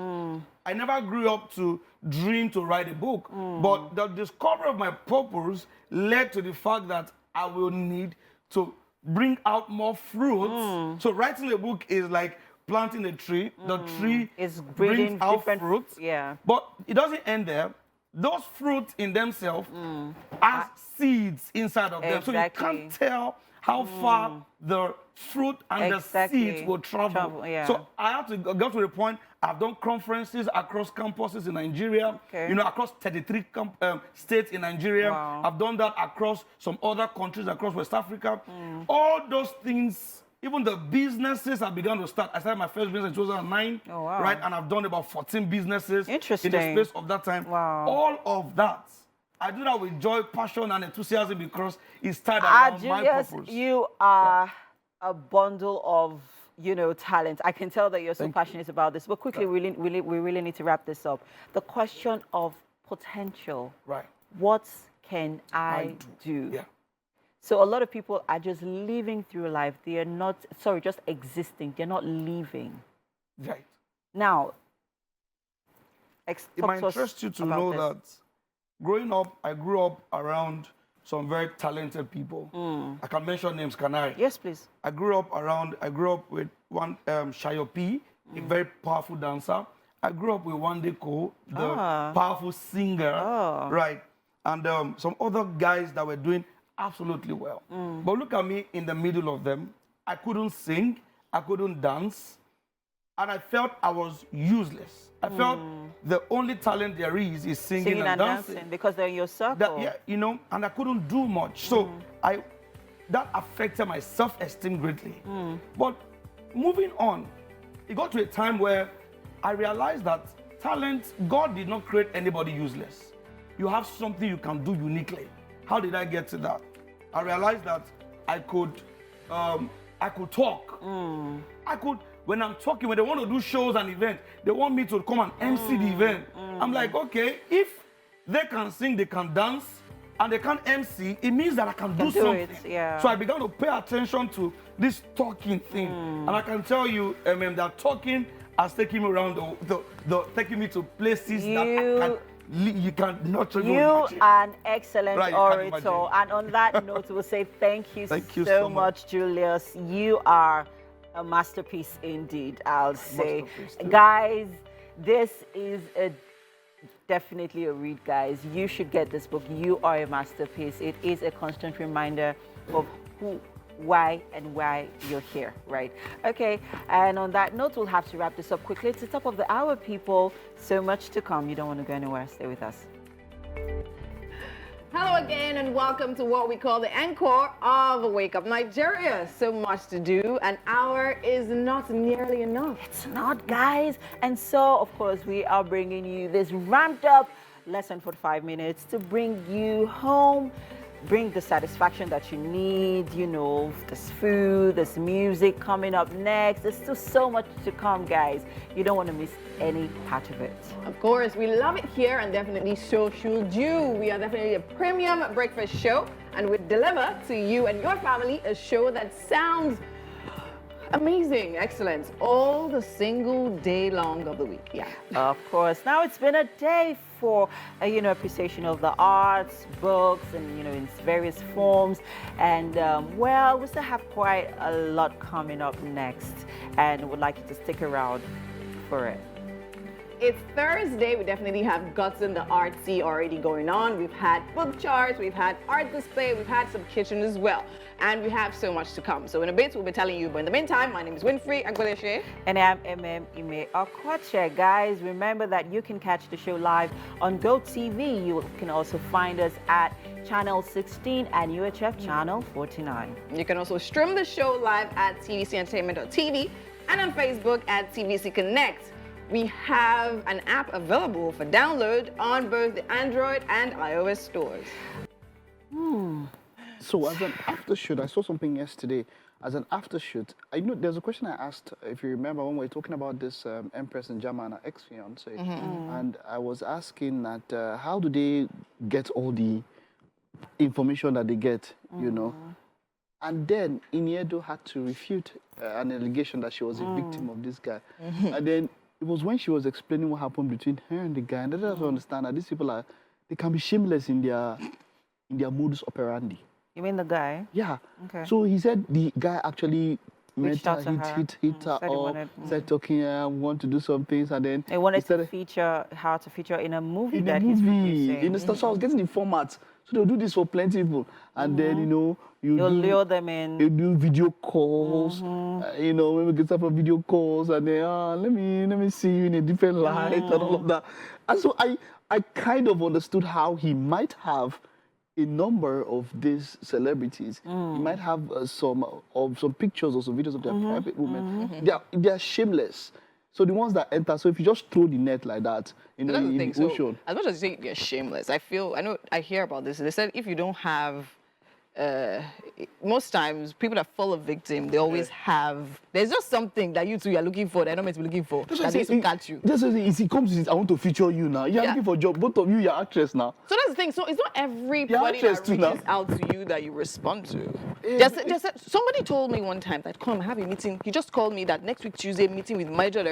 I never grew up to dream to write a book. But the discovery of my purpose led to the fact that I will need to bring out more fruits. So writing a book is like planting a tree. The tree It's brings breeding out different fruits. Yeah. But it doesn't end there. Those fruits in themselves are seeds inside of them. So you Exactly. can't tell how far the fruit and Exactly. the seeds will travel. Yeah. So I have to go to the point. I've done conferences across campuses in Nigeria, Okay. you know, across 33 states in Nigeria. Wow. I've done that across some other countries across West Africa. All those things, even the businesses I began to start. I started my first business in 2009, Oh, wow. right? And I've done about 14 businesses Interesting. in the space of that time. Wow. All of that, I do that with joy, passion, and enthusiasm because it's tied Ah, around my Julius, purpose. you are a bundle of, you know, talent. I can tell that you're so Thank you. passionate about this. But quickly, we really need to wrap this up. The question of potential. Right. What can I do? Yeah. So a lot of people are just living through life. They are not, sorry, just existing. They're not living. Right. Now, It talk might to us interest you to about know this. that growing up, I grew up around some very talented people. I can mention names, can I? Yes, please. I grew up with one Shayo P, a very powerful dancer. I grew up with Wande Ko, the powerful singer, right? And some other guys that were doing absolutely well. But look at me in the middle of them. I couldn't sing, I couldn't dance, and I felt I was useless. I felt the only talent there is singing and dancing. because they're in your circle. That, yeah, you know, and I couldn't do much. So that affected my self-esteem greatly. But moving on, it got to a time where I realized that talent, God did not create anybody useless. You have something you can do uniquely. How did I get to that? I realized that I could talk. When I'm talking, when they want to do shows and events, they want me to come and MC the event. I'm like, okay, if they can sing, they can dance, and they can MC, it means that I can do something. Yeah. So I began to pay attention to this talking thing. And I can tell you, that talking has taken me around, taking me to places you can not even You imagine. are an excellent Right, you can't orator. imagine. And on that note, we'll say thank you, Thank you so so much, Julius. You are a masterpiece indeed, I'll say. Masterpiece too. Guys, this is definitely a read, guys. You should get this book. You are a masterpiece. It is a constant reminder of who, why you're here, right? Okay, and on that note, we'll have to wrap this up quickly. It's the top of the hour, people. So much to come. You don't want to go anywhere. Stay with us. Hello again and welcome to what we call the Encore of Wake Up Nigeria. So much to do. An hour is not nearly enough. It's not, guys. And so, of course, we are bringing you this ramped up less than 45 minutes to bring you home, bring the satisfaction that you need. You know, there's food, there's music coming up next. There's still so much to come, guys. You don't want to miss any part of it. Of course, we love it here and definitely so should you. We are definitely a premium breakfast show and we deliver to you and your family a show that sounds amazing, excellent, all the single day long of the week. Yeah. Of course. Now it's been a day for appreciation of the arts, books, and in its various forms. And well, we still have quite a lot coming up next, and would like you to stick around for it. It's Thursday. We definitely have Guts in the Artsy already going on. We've had book charts, we've had art display, we've had some kitchen as well. And we have so much to come. So in a bit, we'll be telling you. But in the meantime, my name is Winfrey Agbaleshe. And I'm Ime Okwache. Guys, remember that you can catch the show live on GOTV. You can also find us at Channel 16 and UHF Channel 49. You can also stream the show live at tvcentertainment.tv and on Facebook at TVC Connect. We have an app available for download on both the Android and iOS stores. So as an after shoot, I saw something yesterday. as an aftershoot, I know there's a question I asked, if you remember, when we were talking about this Empress in German, her ex-fiance, and I was asking that how do they get all the information that they get, you know? And then Iniedo had to refute an allegation that she was a victim of this guy. And then it was when she was explaining what happened between her and the guy, and I don't understand that these people they can be shameless in their modus operandi. You mean the guy? Yeah. Okay. So he said the guy actually Reached out to her. hit her Said he up, wanted- said talking, want to do some things, and then They wanted he to feature her to feature in a movie in that a he's movie. producing. In the So I was getting the format. So they'll do this for plenty of people, and then you You'll do, lure them in. you do video calls. When we get stuff for video calls, and then let me see you in a different light and all of that. And so I kind of understood how he might have a number of these celebrities. He might have some pictures or some videos of their private women. They are shameless. So the ones that enter, so if you just throw the net like that in But that's the thing. the ocean. So, as much as you say they're shameless, I hear about this. They said if you don't have, most times people that fall a victim, they always have. There's just something that you two are looking for. They're not meant to be looking for. That they to catch you. That's what he comes to. I want to feature you now. You're looking for a job. Both of you, you're actress now. So that's the thing. So it's not everybody actress that too now. reaches out to you that you respond to. Somebody told me one time that come have a meeting. He just called me that next week Tuesday meeting with major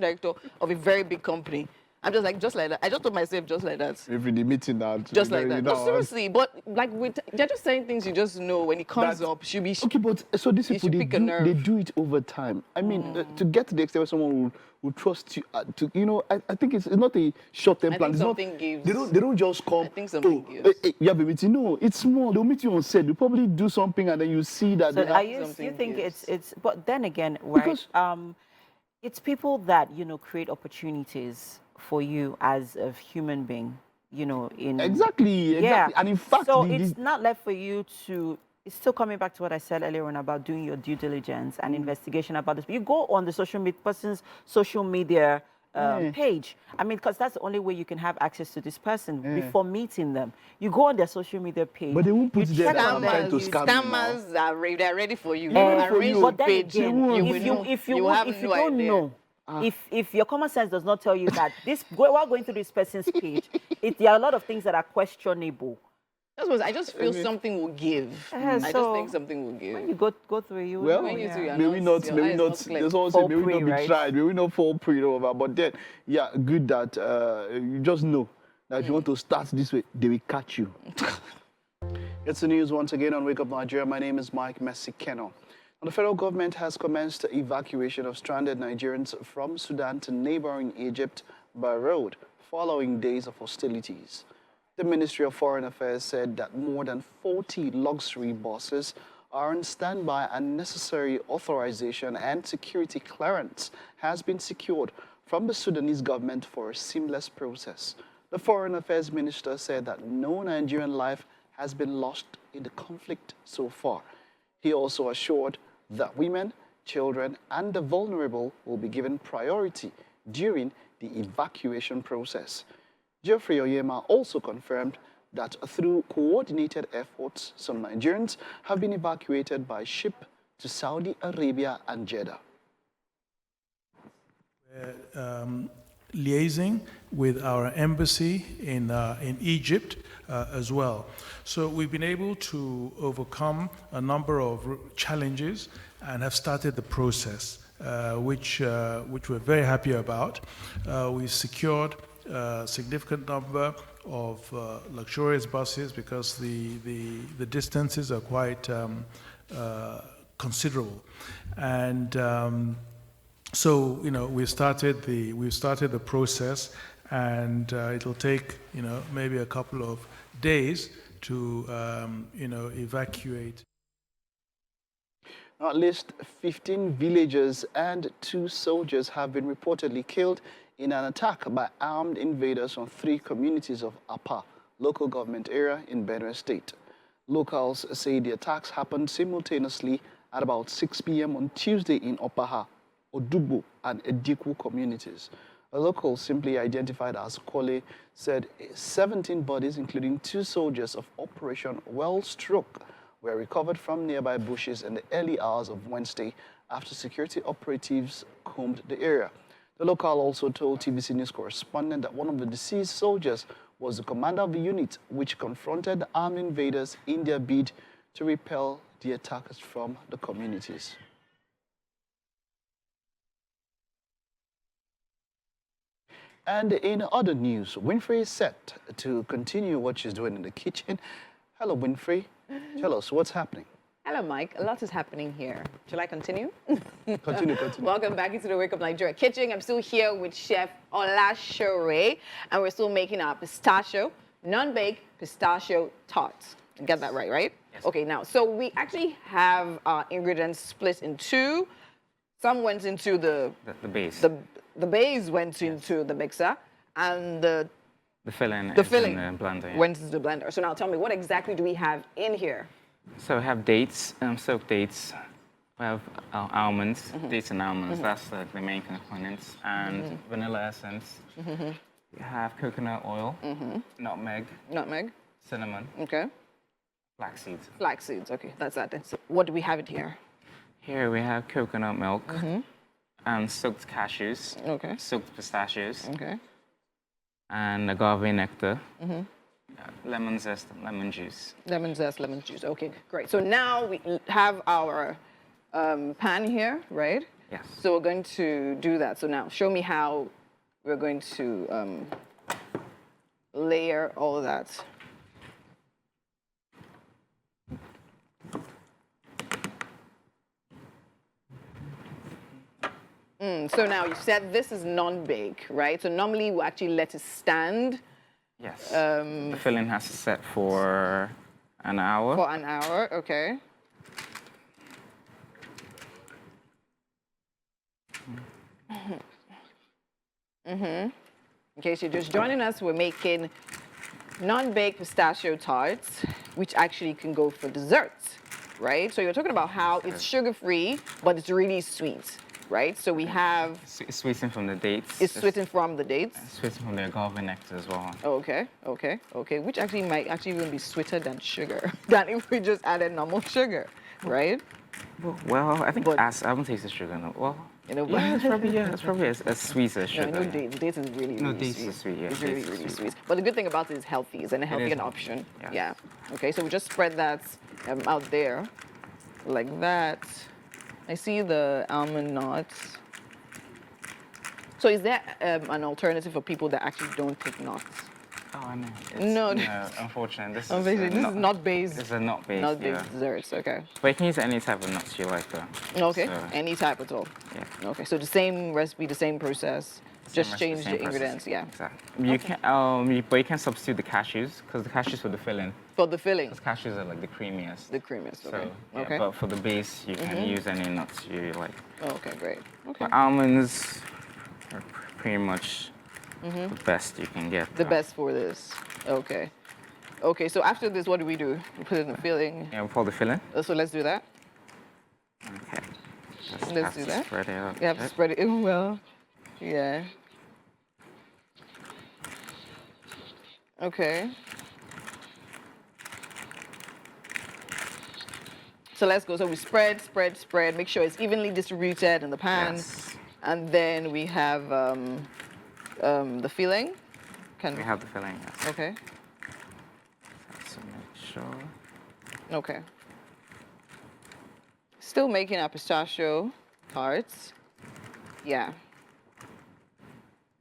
director of a very big company. I'm just like that. I just told myself just like that. If in the meeting now, Just like that. No, seriously. But like they're just saying things you just know when it comes up. Should be okay. But so these people pick a nerve. they do it over time. I mean, to get to the extent where someone will trust you. I think it's not a short-term plan. think It's not. something gives. They don't just come. I think something gives. You have a meeting. No, it's small. They'll meet you on set. They'll probably do something, and then you see that. So they you think it's but then again, right? Because- It's people that create opportunities for you as a human being, Exactly. Yeah. And in fact, so it's not left for you to. It's still coming back to what I said earlier on about doing your due diligence and investigation about this. You go on the person's social media page. I mean, because that's the only way you can have access to this person before meeting them. You go on their social media page. But they won't put you there check that out I'm their trying to views. scam you now. Scammers they're ready for you. Arrange But then page. again, if you don't know, if your common sense does not tell you that while going through this person's page, there are a lot of things that are questionable. That's what I just feel something will give. I just so think something will give. When you go through, you Well, will know, When you yeah. two are may we not, your may we eyes not, not clear. there's someone say, Fall may we not prey, be right? tried, may we not fall prey over. But then, yeah, good that you just know that if you want to start this way, they will catch you. It's the news once again on Wake Up Nigeria. My name is Mike Messikeno. The federal government has commenced evacuation of stranded Nigerians from Sudan to neighboring Egypt by road following days of hostilities. The Ministry of Foreign Affairs said that more than 40 luxury buses are on standby and necessary authorization and security clearance has been secured from the Sudanese government for a seamless process. The Foreign Affairs Minister said that no Nigerian life has been lost in the conflict so far. He also assured that women, children, and the vulnerable will be given priority during the evacuation process. Geoffrey Oyema also confirmed that through coordinated efforts, some Nigerians have been evacuated by ship to Saudi Arabia and Jeddah. Liaising with our embassy in Egypt as well. So we've been able to overcome a number of challenges and have started the process, which we're very happy about. We secured a significant number of luxurious buses because the distances are quite considerable, and so we started the process, and it'll take maybe a couple of days to evacuate. At least 15 villagers and 2 soldiers have been reportedly killed in an attack by armed invaders on 3 communities of Apa, local government area in Benue State. Locals say the attacks happened simultaneously at about 6 p.m. on Tuesday in Opaha, Odubo, and Edikwu communities. A local simply identified as Kole said 17 bodies, including 2 soldiers of Operation Wellstroke, were recovered from nearby bushes in the early hours of Wednesday after security operatives combed the area. The local also told TVC News correspondent that one of the deceased soldiers was the commander of the unit, which confronted the armed invaders in their bid to repel the attackers from the communities. And in other news, Winfrey is set to continue what she's doing in the kitchen. Hello, Winfrey. Tell us what's happening. Hello, Mike. A lot is happening here. Shall I continue? Continue. Welcome back into the Wake Up Nigeria kitchen. I'm still here with Chef Olasore, and we're still making our pistachio, non-baked pistachio tarts. Get that right? Yes. Okay, now, so we actually have our ingredients split in two. Some went into the base. The base went into the mixer, and the filling the is filling in the blender. Yeah. went into the blender. So now tell me, what exactly do we have in here? So we have dates, soaked dates. We have almonds, dates and almonds. That's the main components. And vanilla essence. We have coconut oil, nutmeg, cinnamon, Okay. flax seeds. Flax seeds. Okay, that's that. So what do we have it here? Here we have coconut milk and soaked cashews, Okay. soaked pistachios, Okay. and agave nectar, lemon zest, and lemon juice. Lemon zest, lemon juice. Okay, great. So now we have our pan here, right? Yes. So we're going to do that. So now show me how we're going to layer all of that. So now you said this is non-bake, right? So normally we actually let it stand Yes. The filling has to set for an hour. for an hour, okay? In case you're just joining us, we're making non-baked pistachio tarts, which actually can go for desserts, right? So you're talking about how it's sugar-free, but it's really sweet, right? So we have, It's sweetened from the dates. it's sweetened from the dates. Sweetened from the agave nectar as well. Okay, which actually might even be sweeter than sugar, than if we just added normal sugar, right? Well, I think But- I haven't tasted sugar. No. Well, You know, yeah, it's probably as sweet as No, sugar. I know dates is really, No, really dates sweet. is sweet, yeah, It's really, dates is really sweet. sweet. But the good thing about it is healthy. It's a healthy is an healthy, option. yes. Yeah. Okay, so we just spread that out there like that. I see the almond nuts. So is there an alternative for people that actually don't take nuts? Oh, I know. No. No, unfortunately, this Basically, this is not based. This is not based. Not Yeah. based desserts. Okay. But you can use any type of nuts you like, though. Okay. So, Any type at all. yeah. Okay. So the same recipe, the same process. Just Same change recipe, the same ingredients. process. Yeah. Exactly. You can, but you can substitute the cashews because the cashews for the filling. For the filling, Because cashews are like the creamiest. the creamiest. Okay. So, yeah, Okay. but for the base, you can use any nuts you like. Okay. Great. Okay. But almonds are pretty much the best you can get. The best for this. Okay. Okay, so after this, what do? We put it in the filling. Yeah, for the filling. So let's do that. Okay. Let's have do to that. Spread it out. You have to spread it in well. Yeah. Okay. So let's go. So we spread. Make sure it's evenly distributed in the pan. Yes. And then we have the filling. We have the filling. Yes. Okay. So make sure. Okay. Still making our pistachio tarts. Yeah.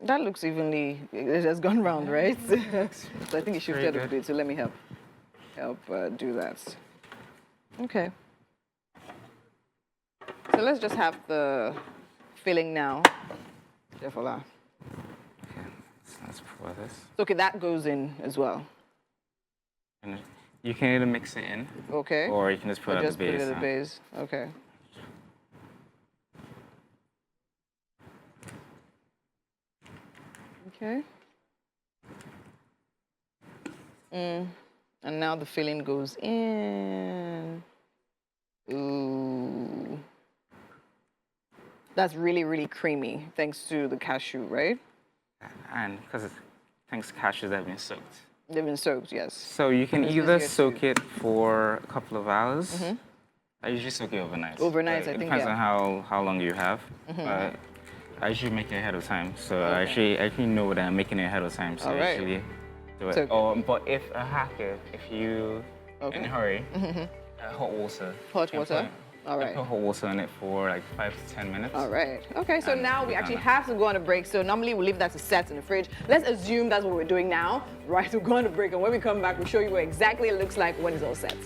That looks evenly, it has gone round, right? So I think it shifted a good. bit, so let me help do that. Okay. So let's just have the filling now. Voila. Okay. So let's pour this. Okay, that goes in as well. And you can either mix it in, Okay. or you can just put Or it at just the put it base. at the base. Okay. Okay. And now the filling goes in. Ooh. That's really, really creamy, thanks to the cashew, right? And because thanks to cashews that have been soaked. They've been soaked, yes. So you can It's either easier soak it for a couple of hours. I usually soak it overnight. Overnight, But I think, it depends yeah. on how long you have. But I usually make it ahead of time. So I actually know that I'm making it ahead of time. So All I right. usually do it. Soak it. But if a hacker, if you in a hurry, hot water. Hot You water? put- All you right. Put hot water in it for like 5 to 10 minutes. All right. Okay, so And now we you're actually done. have to go on a break. So normally we leave that to set in the fridge. Let's assume that's what we're doing now. Right, we'll go on a break, and when we come back, we'll show you what exactly it looks like when it's all set.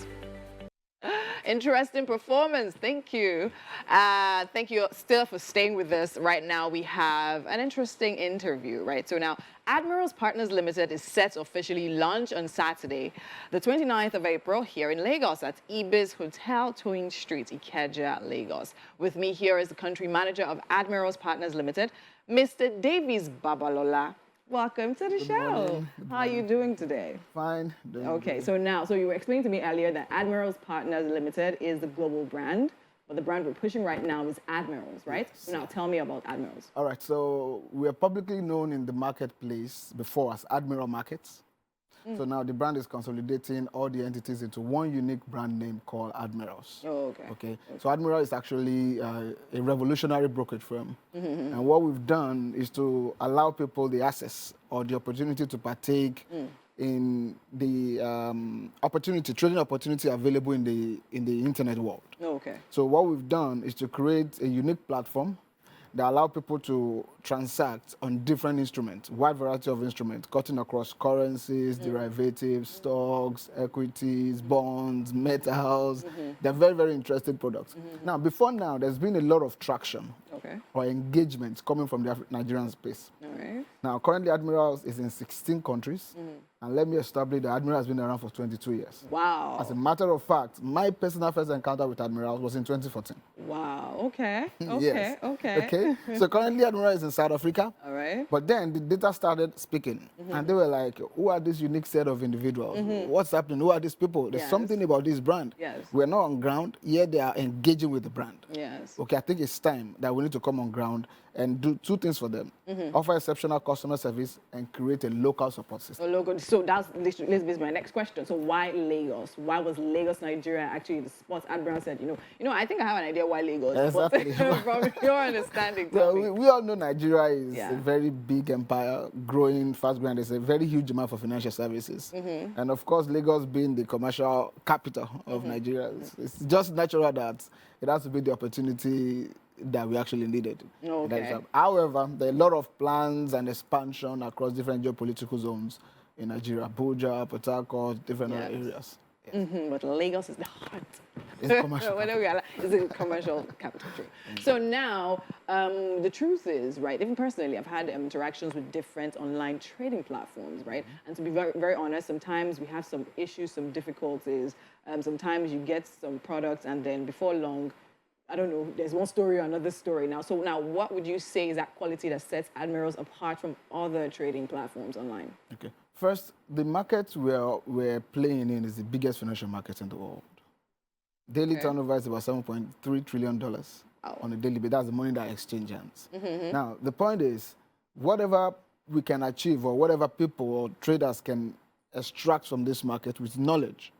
Interesting performance. Thank you. Thank you still for staying with us. Right now, we have an interesting interview, right? So now, Admirals Partners Limited is set to officially launch on Saturday, the 29th of April, here in Lagos at Ibis Hotel, Towing Street, Ikeja, Lagos. With me here is the country manager of Admirals Partners Limited, Mr. Davies Babalola. Welcome to the show. morning. How are you doing today? Fine. Okay, so you were explaining to me earlier that Admirals Partners Limited is the global brand, but the brand we're pushing right now is Admirals, right? Yes. So now tell me about Admirals. All right, so we are publicly known in the marketplace before as Admiral Markets. So now the brand is consolidating all the entities into one unique brand name called Admirals. Oh, okay. Okay. So Admiral is actually a revolutionary brokerage firm. And what we've done is to allow people the access or the opportunity to partake in the trading opportunity available in the internet world. Oh, okay. So what we've done is to create a unique platform that allow people to transact on different instruments, wide variety of instruments, cutting across currencies, derivatives, stocks, equities, bonds, metals. They're very, very interesting products. Now, before now, there's been a lot of traction Okay. or engagement coming from the Nigerian space. All right. Now, currently, Admiral is in 16 countries. And let me establish that Admiral has been around for 22 years. Wow. As a matter of fact, my personal first encounter with Admiral was in 2014. Wow. Okay. Okay. Yes. Okay. Okay. So currently Admiral is in South Africa. All right. But then the data started speaking. And they were like, who are this unique set of individuals? What's happening? Who are these people? There's Yes. something about this brand. Yes. We're not on ground, yet they are engaging with the brand. Yes. Okay, I think it's time that we need to come on ground and do two things for them. Offer exceptional customer service and create a local support system. Oh, logo. So that's literally my next question. So why Lagos? Why was Lagos, Nigeria actually the spot? Admiral said, I think I have an idea why Lagos. Exactly. But from your understanding, Well, tell me. we all know Nigeria is Yeah. a very big empire, growing, fast growing. There's a very huge demand for financial services. And of course, Lagos being the commercial capital of Nigeria, it's just natural that it has to be the opportunity that we actually needed. Okay. However, there are a lot of plans and expansion across different geopolitical zones in Nigeria, Abuja, Port Harcourt, different other Yes. areas. But Lagos is the heart. It's commercial. Whatever we are, it's a commercial capital. True. So now, the truth is, right, even personally, I've had interactions with different online trading platforms, right? And to be very, very honest, sometimes we have some issues, some difficulties. Sometimes you get some products and then before long, I don't know, there's one story or another story now. So now, what would you say is that quality that sets Admirals apart from other trading platforms online? Okay. First, the market we're playing in is the biggest financial market in the world. Daily Okay. turnover is about $7.3 trillion on a daily basis. That's the money that exchange hands. Now, the point is, whatever we can achieve or whatever people or traders can extract from this market with knowledge,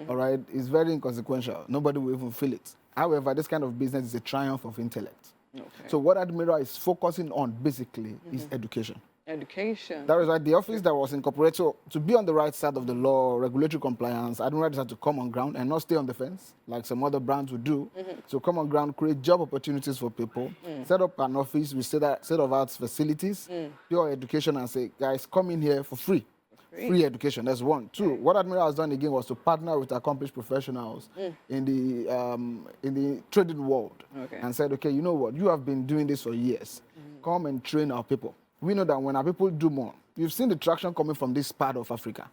all right, is very inconsequential. Nobody will even feel it. However, this kind of business is a triumph of intellect. Okay. So what Admiral is focusing on basically is education. Education. That is why the office that was incorporated to be on the right side of the law, regulatory compliance, Admiral had to come on ground and not stay on the fence like some other brands would do. So come on ground, create job opportunities for people, set up an office with state-of-art facilities, pure education, and say, guys, come in here for free. Free education, that's one. Two, what Admiral has done again was to partner with accomplished professionals in the trading world and said, okay, you know what, you have been doing this for years. Come and train our people. We know that when our people do more, you've seen the traction coming from this part of Africa.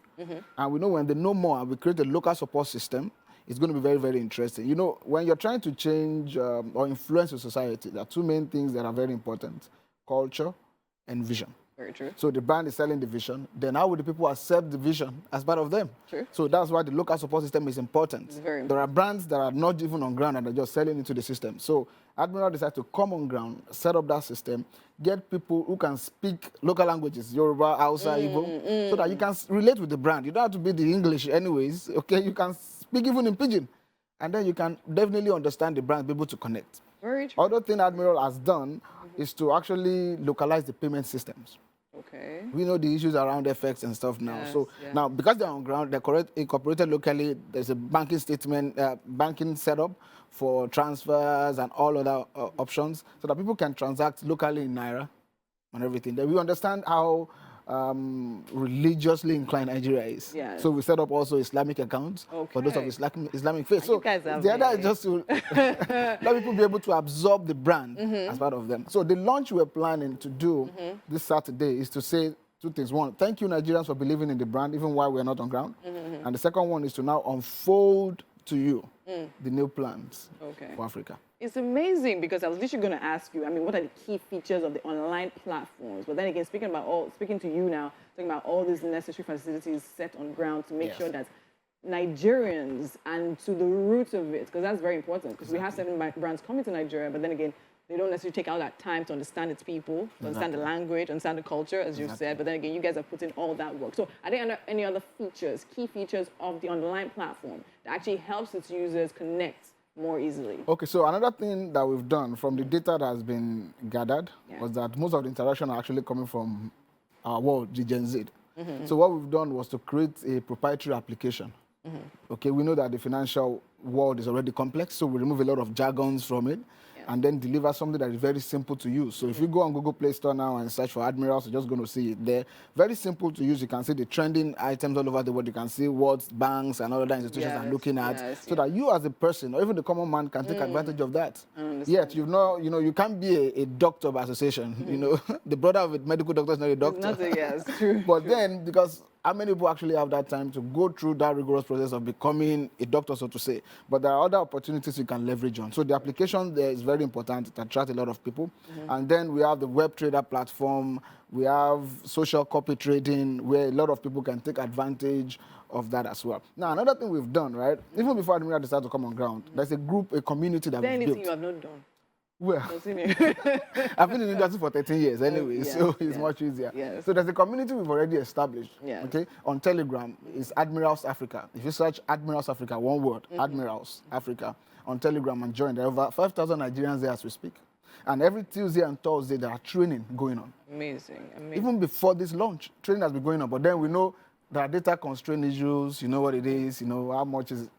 And we know when they know more and we create a local support system, it's going to be very, very interesting. You know, when you're trying to change or influence your society, there are two main things that are very important: culture and vision. Very true. So the brand is selling the vision. Then how would the people accept the vision as part of them? True. So that's why the local support system is important. It's very There are brands that are not even on ground and they're just selling into the system. So Admiral decided to come on ground, set up that system, get people who can speak local languages, Yoruba, Hausa, Igbo, so that you can relate with the brand. You don't have to be the English anyways, okay? You can speak even in Pidgin. And then you can definitely understand the brand, be able to connect. Very true. Other thing Admiral has done is to actually localize the payment systems. Okay. We know the issues around FX and stuff now. Yes, So yeah. now, because they're on ground, they're incorporated locally. There's a banking statement, banking setup for transfers and all other options, so that people can transact locally in Naira and everything. Then we understand how religiously inclined Nigeria is. Yes. So we set up also Islamic accounts for those of Okay. Islamic faith. You So guys are the other very- is just to let people be able to absorb the brand as part of them. So the launch we're planning to do this Saturday is to say two things. One, thank you Nigerians for believing in the brand even while we're not on ground. And the second one is to now unfold to you the new plans for Africa. It's amazing because I was literally going to ask you, I mean, what are the key features of the online platforms? But then again, speaking to you now, talking about all these necessary facilities set on ground to make sure that Nigerians and to the roots of it, because that's very important, because we have 7 brands coming to Nigeria, but then again, they don't necessarily take out that time to understand its people, to understand the language, understand the culture, as you've said. But then again, you guys are putting all that work. So are there any other features, key features of the online platform that actually helps its users connect more easily? Okay, so another thing that we've done from the data that has been gathered was that most of the interaction are actually coming from our world, the Gen Z. So what we've done was to create a proprietary application. Okay, we know that the financial world is already complex, so we remove a lot of jargons from it and then deliver something that is very simple to use. So if you go on Google Play Store now and search for Admirals, you're just going to see it there. Very simple to use. You can see the trending items all over the world. You can see what banks and other institutions are looking at, so that you as a person or even the common man can take advantage of that. Yet you can't be a doctor by association. You know, the brother of a medical doctor is not a doctor. Yes, true. But then, because how many people actually have that time to go through that rigorous process of becoming a doctor, so to say? But there are other opportunities you can leverage on. So the application there is very important. It attracts a lot of people. And then we have the web trader platform. We have social copy trading, where a lot of people can take advantage of that as well. Now, another thing we've done, right? Even before Admiral decided to come on ground, there's a group, a community that we've built. Anything you have not done? Well, I've been in the industry for 13 years anyway, so it's much easier. Yes. So there's a community we've already established. Yes. Okay, on Telegram is Admirals Africa. If you search Admirals Africa, one word, Admirals Africa, on Telegram and join, there are over 5,000 Nigerians there as we speak. And every Tuesday and Thursday, there are training going on. Amazing. Even before this launch, training has been going on. But then we know there are data constraint issues. You know what it is. You know how much is,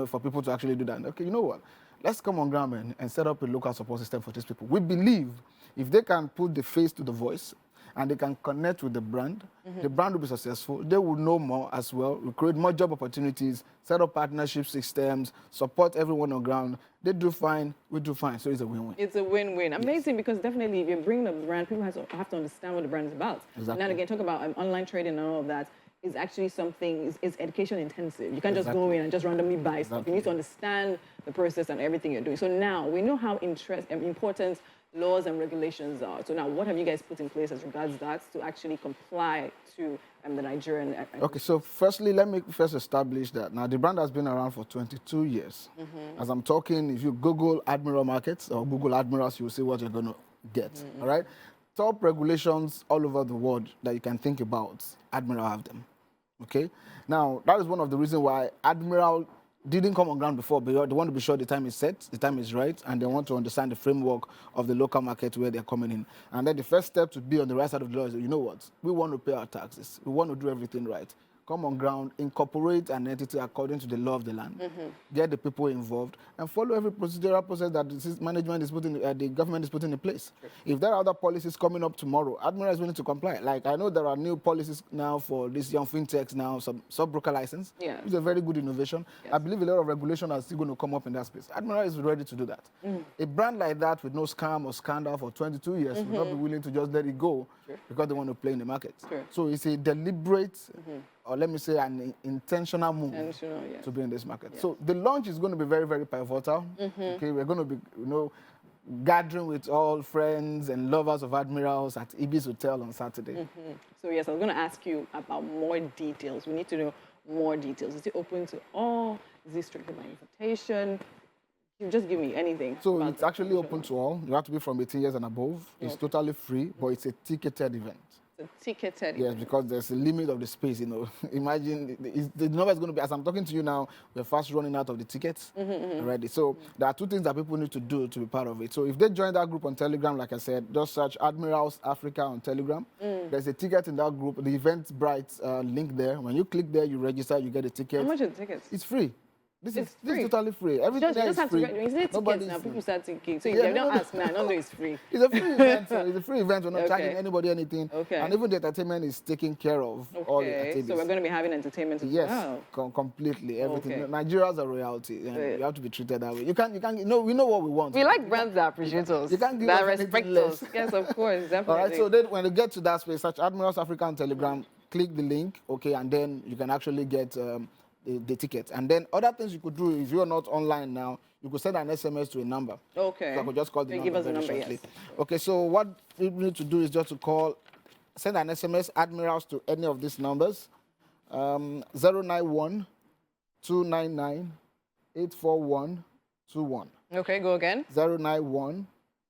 for people to actually do that. Okay, you know what? Let's come on ground and set up a local support system for these people. We believe if they can put the face to the voice and they can connect with the brand will be successful. They will know more as well. We create more job opportunities, set up partnership systems, support everyone on ground. They do fine, we do fine. So it's a win-win. It's a win-win. Amazing, because definitely if you're bringing up the brand, people have to understand what the brand is about. Exactly. And then again, talk about online trading and all of that. Is actually something, is education intensive. You can't just go in and just randomly buy stuff. You need to understand the process and everything you're doing. So now we know how important laws and regulations are. So now what have you guys put in place as regards that to actually comply to the Nigerian... Okay, so firstly, let me first establish that. Now, the brand has been around for 22 years. As I'm talking, if you Google Admiral Markets or Google Admirals, you'll see what you're going to get, all right? Top regulations all over the world that you can think about, Admiral have them. Okay, now that is one of the reasons why Admiral didn't come on ground before, but they want to be sure the time is set, the time is right, and they want to understand the framework of the local market where they're coming in. And then the first step to be on the right side of the law is, you know what, we want to pay our taxes, we want to do everything right. Come on ground, incorporate an entity according to the law of the land, get the people involved, and follow every procedural process that the management is putting, the government is putting in place. If there are other policies coming up tomorrow, Admiral is willing to comply. Like, I know there are new policies now for these young fintechs now, some sub-broker license. Yeah. It's a very good innovation. I believe a lot of regulation are still going to come up in that space. Admiral is ready to do that. A brand like that with no scam or scandal for 22 years will not be willing to just let it go because they want to play in the market. So it's a deliberate, or let me say an intentional move to be in this market. So the launch is going to be very, very pivotal. Okay, we're going to be, gathering with all friends and lovers of admirals at Ibis Hotel on Saturday. So yes, I was going to ask you about more details. We need to know more details. Is it open to all? Is it strictly by invitation? You just give me anything. So it's actually open to all. You have to be from 18 years and above. It's totally free, but it's a ticketed event. It's a ticketed Yes, event. because there's a limit of the space, you know. Imagine, the number is going to be, as I'm talking to you now, we're fast running out of the tickets already. So there are two things that people need to do to be part of it. So if they join that group on Telegram, like I said, just search Admirals Africa on Telegram. There's a ticket in that group, the Eventbrite link there. When you click there, you register, you get a ticket. How much are the tickets? It's free. This is free. totally free. Everything You there just is have free. to is it tickets now? People start thinking. So if they don't ask now, I don't know it's free. It's a free event. So it's a free event. We're not charging Okay. anybody anything. Okay. And even the entertainment is taken care of. All the Okay, activities. so we're going to be having entertainment as Yes, well. completely everything. Okay. Nigeria's a royalty, and Good. you have to be treated that way. You can't. You know, we know what we want. We like brands that appreciate us, You can't give that us anything respect less. us. Yes, of course, definitely. All right. So then, when you get to that space, search Admirals Africa on Telegram. Click the link, okay, and then you can actually get the ticket. And then other things you could do if you're not online now, you could send an SMS to a number. Okay. So I could just call the So number give us the very number, shortly. yes. Okay. So what you need to do is just to call, send an SMS Admirals to any of these numbers. 091 299 841 21. Okay, go again. 091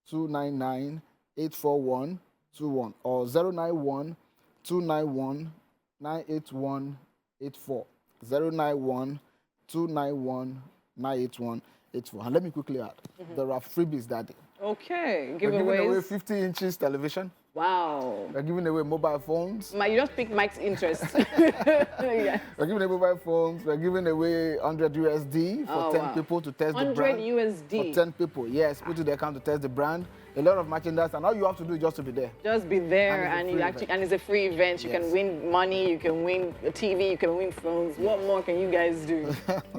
299 841 21 or 091 291 981 84. 091 291 981 84. And let me quickly add, there are freebies that day. Okay, We're giving away giveaways. 50 inches television. Wow. We're giving away mobile phones. You just picked Mike's interest. Yeah. We're giving away mobile phones. We're giving away 100 USD for Oh, 10 wow. people to test the 100 brand. USD. For 10 people, yes. Put to the account to test the brand. A lot of merchandise, and all you have to do is just to be there. Just be there, And and it's a you free actually, event. and it's a free event. You Yes. can win money, you can win a TV, you can win phones. What more can you guys do?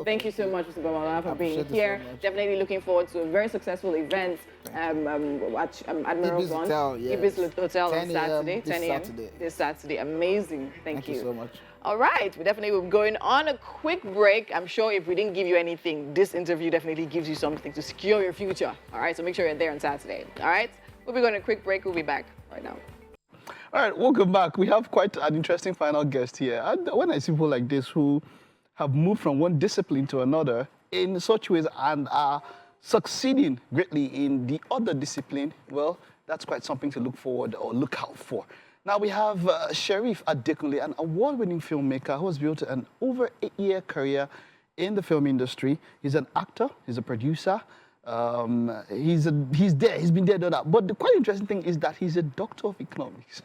Thank you so much, Mr. Babala, for being Appreciate it so here. much. Definitely looking forward to a very successful event at Admiral Ibis Gone. Hotel, yes. Ibis Hotel on 10 a.m. Saturday, this 10 a.m. Saturday. This Saturday. Amazing. Thank Thank you so much. All right, we definitely will be going on a quick break. I'm sure if we didn't give you anything, this interview definitely gives you something to secure your future. All right, so make sure you're there on Saturday. All right, we'll be going on a quick break. We'll be back right now. All right, welcome back. We have quite an interesting final guest here. And when I see people like this who have moved from one discipline to another in such ways and are succeeding greatly in the other discipline, well, that's quite something to look forward or look out for. Now we have Sheriff Adekunle, an award-winning filmmaker who has built an over 8-year career in the film industry. He's an actor, he's a producer, he's there, he's been there, done that. But the quite interesting thing is that he's a doctor of economics.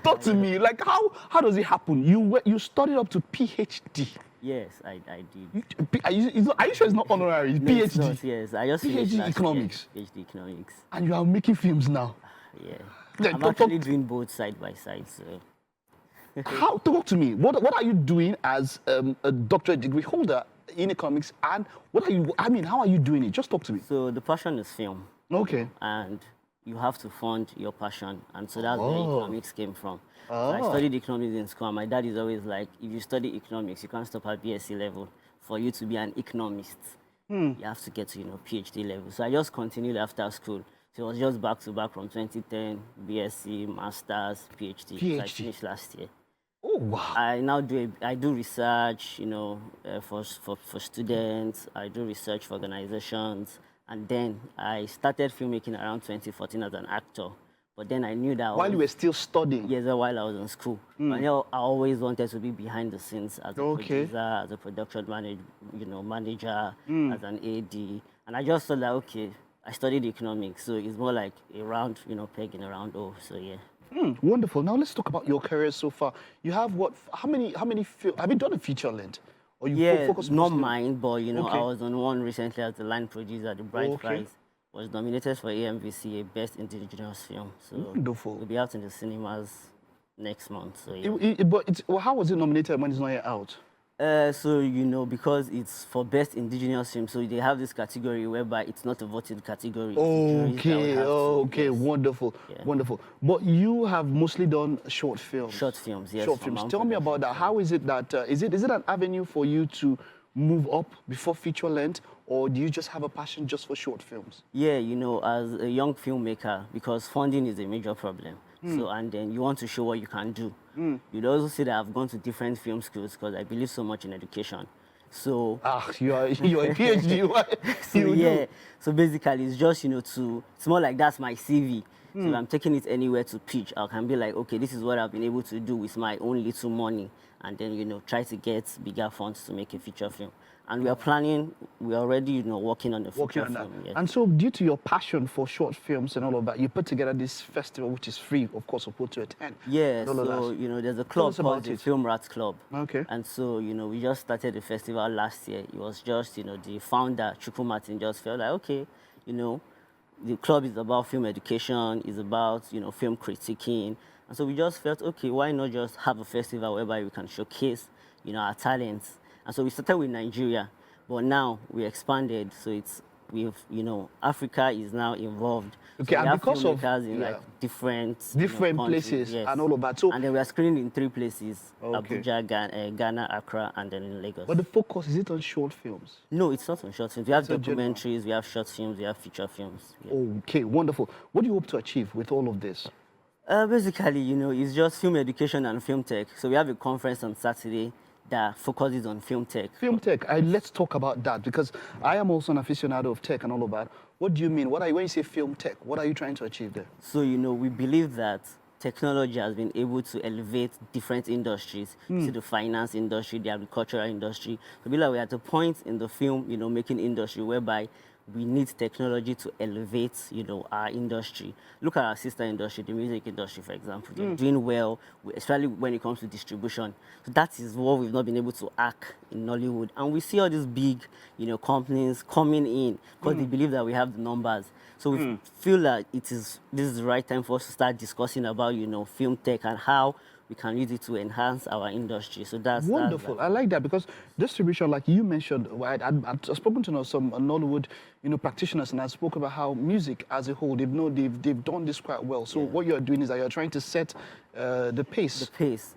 Talk to me, like how does it happen? You studied up to PhD. Yes, I did. Are you sure it's not honorary? No, it's PhD. not, yes, I just finished PhD last economics. year, PhD economics. And you are making films now. Yeah, Like, I'm talk- actually doing both side by side. So How talk to me? What are you doing as a doctorate degree holder in economics, and what are you? I mean, how are you doing it? Just talk to me. the passion is film, Okay. and you have to fund your passion, and so that's where Oh. economics came from. So I studied economics in school, and my dad is always like, if you study economics, you can't stop at BSc level. For you to be an economist, you have to get to PhD level. So I just continued after school. So it was just back to back from 2010, BSc, Masters, PhD. So I PhD. finished last year. Oh wow. I now do research, for students. I do research for organizations, and then I started filmmaking around 2014 as an actor. But then I knew that While you were still studying. yes, while I was in school, but I always wanted to be behind the scenes as a Okay. producer, as a production manager, as an AD, and I just thought that okay, I studied economics, so it's more like a round, peg in a round hole. So yeah. Wonderful. Now let's talk about your career so far. You have what? How many? Have you done a feature length? Or you Yeah, focus not mostly- mine, but Okay. I was on one recently as the line producer. The Bright Okay. Prize was nominated for AMVC, a Best Indigenous Film. So Wonderful. it'll be out in the cinemas next month. So yeah. But how was it nominated when it's not yet out? Because it's for Best Indigenous Film, so they have this category whereby it's not a voted category. it's the juries that would Okay. have to- Okay. yes. Wonderful. Yeah. Wonderful. But you have mostly done short films. Short films, yes. Short from films. my own Tell me production. about that. How is it that is it an avenue for you to move up before feature length, or do you just have a passion just for short films? Yeah, you know, as a young filmmaker, because funding is a major problem. So, and then you want to show what you can do. You'd also see that I've gone to different film schools because I believe so much in education. So, You're a PhD. so yeah, so basically it's just, you know, it's more like that's my CV. So if I'm taking it anywhere to pitch, I can be like, okay, this is what I've been able to do with my own little money, and then, you know, try to get bigger funds to make a feature film. And we are planning, we're already, you know, working on the feature film. Yeah. And so, due to your passion for short films and all of that, you put together this festival, which is free, of course, for people to attend. Yeah, so, you know, there's a club called the Film Rats Club. Okay. And so, you know, we just started the festival last year. It was just, you know, the founder, Chuku Martin, just felt like, okay, you know, the club is about film education, is about, you know, film critiquing. And so we just felt, okay, why not just have a festival whereby we can showcase, you know, our talents. And so we started with Nigeria, but now we expanded. So you know, Africa is now involved. Okay, so and because of in like different places yes. and all of that. So, and then we are screening in 3 places: Okay. Abuja, Ghana, Accra, and then in Lagos. but the focus, is it on short films? No, it's not on short films. We have So general. documentaries, we have short films, we have feature films. Yeah. Okay, wonderful. What do you hope to achieve with all of this? Basically, you know, it's just film education and film tech. So we have a conference on Saturday that focuses on film tech. Film tech, let's talk about that, because I am also an aficionado of tech and all of that. What do you mean? When you say film tech, what are you trying to achieve there? So, you know, we believe that technology has been able to elevate different industries, to the finance industry, the agricultural industry. So, we're at a point in the film, you know, making industry whereby we need technology to elevate, you know, our industry. Look at our sister industry, the music industry, for example. They're doing well, especially when it comes to distribution. So that is what we've not been able to hack in Nollywood. And we see all these big, you know, companies coming in because they believe that we have the numbers. So we feel that this is the right time for us to start discussing about, you know, film tech and how we can use it to enhance our industry. So that's wonderful. I like that, because distribution, like you mentioned, I've spoken to some Nollywood, you know, practitioners, and I spoke about how music as a whole, they've done this quite well. So what you're doing is that you're trying to set the pace,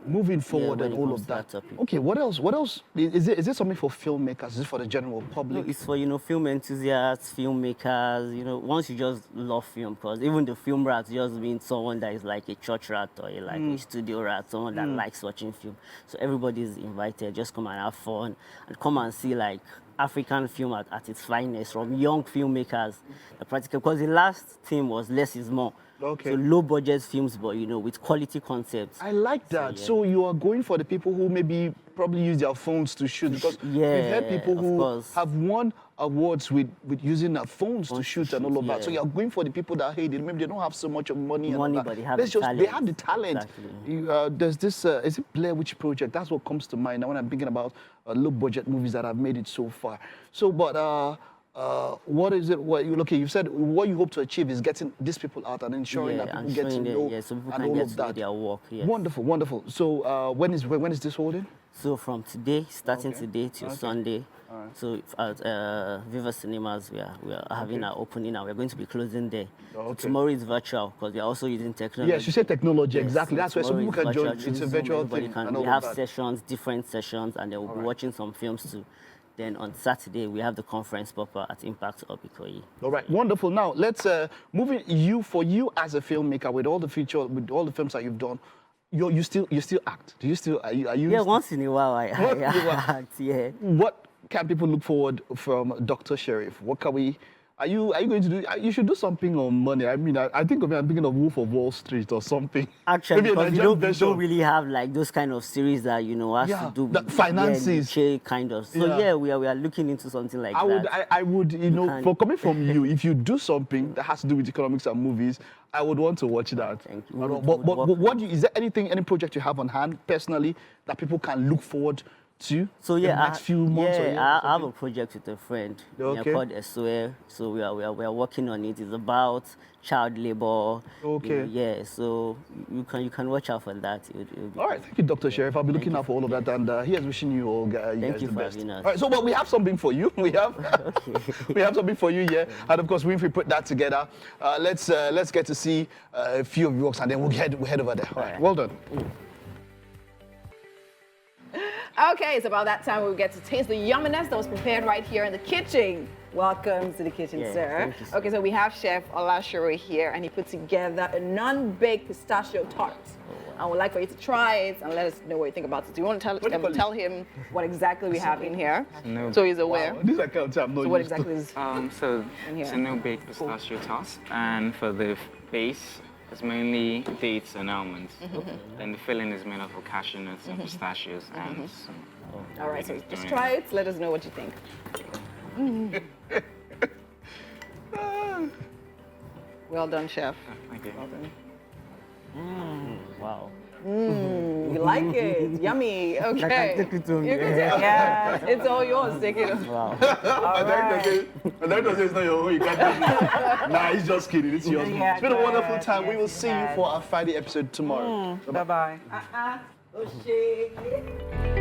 moving forward, and all of that. Okay, what else? What else? Is it something for filmmakers? Is it for the general public? No, it's for, you know, film enthusiasts, filmmakers. You know, once you just love film, because even the film rat just means someone that is like a church rat or a studio rat, someone that likes watching film. So everybody is invited. Just come and have fun and come and see like African film at its finest from young filmmakers. The practical, because the last theme was less is more. Okay. So low budget films, but, you know, with quality concepts. I like that. So you are going for the people who maybe probably use their phones to shoot, because we've heard people who have won awards with using their phones to shoot and all of that. So you're going for the people that, hey, maybe they don't have so much money and all that. But they have the talent. They have the talent. Exactly. There's this, is it Blair Witch Project? That's what comes to mind now when I'm thinking about low budget movies that have made it so far. So, but what is it? You said what you hope to achieve is getting these people out and ensuring that people get to know so people and can all get of to that. know their work. Yes. Wonderful, wonderful. So when is this holding? So from today, starting today till Sunday. So at Viva Cinemas, we are having our opening, and we're going to be closing there. So tomorrow is virtual because we are also using technology. Yes, you said technology, exactly. So That's where some people can join. It's a virtual thing. We have sessions, different sessions, and they will be watching some films too. Then on Saturday, we have the conference proper at Impact Obikoyi. All right, wonderful. Now, let's move in. For you as a filmmaker, with all the films that you've done, you still act. Do you still, are you? Yeah, once in a while I act, yeah. What can people look forward from Dr. Sheriff? What can we... Are you going to do? You should do something on money. I mean, I think I'm thinking of Wolf of Wall Street or something. Actually, because we don't really have like those kind of series that, you know, has to do with finances, kind of. So we are looking into something like that. I would, you know, for coming from you, if you do something that has to do with economics and movies, I would want to watch that. Thank you. But is there any project you have on hand personally that people can look forward to? So in the next few months? I have a project with a friend called SOE. So we are working on it. It's about child labor. Okay. So you can watch out for that. All right, thank you, Dr. Sheriff. I'll be looking out for all of that, and here's wishing you all guys Thank you the for best. having us. All right, so we have something for you. We have we have something for you here, and of course, we put that together. Let's get to see a few of your works, and then we'll head over there. All right, well done. Okay, it's about that time we get to taste the yumminess that was prepared right here in the kitchen. Welcome to the kitchen, Yeah, sir. thank you, sir. Okay, so we have Chef Olashore here, and he put together a non-baked pistachio tart. I would like for you to try it and let us know what you think about it. Do you want to tell him what exactly we have in here, No. so he's aware? This I can't tell. I'm not So what used to. exactly is? So In here. it's a no-baked pistachio toast, and for the base, it's mainly dates and almonds. And the filling is made up of cashew nuts and pistachios and some. All right, so just try it. Let us know what you think. Well done, chef. Thank you. Well done. Wow. You like it? Yummy. Okay. I can take it home. You can take it. Yes. It's all yours. Take it. Wow. And then does say it's not your own, you can't take it. Nah, he's just kidding, it's yours. Yeah, It's been a wonderful good. time. We Yes, will see you yes. for our Friday episode tomorrow. Bye-bye. Oh, shit.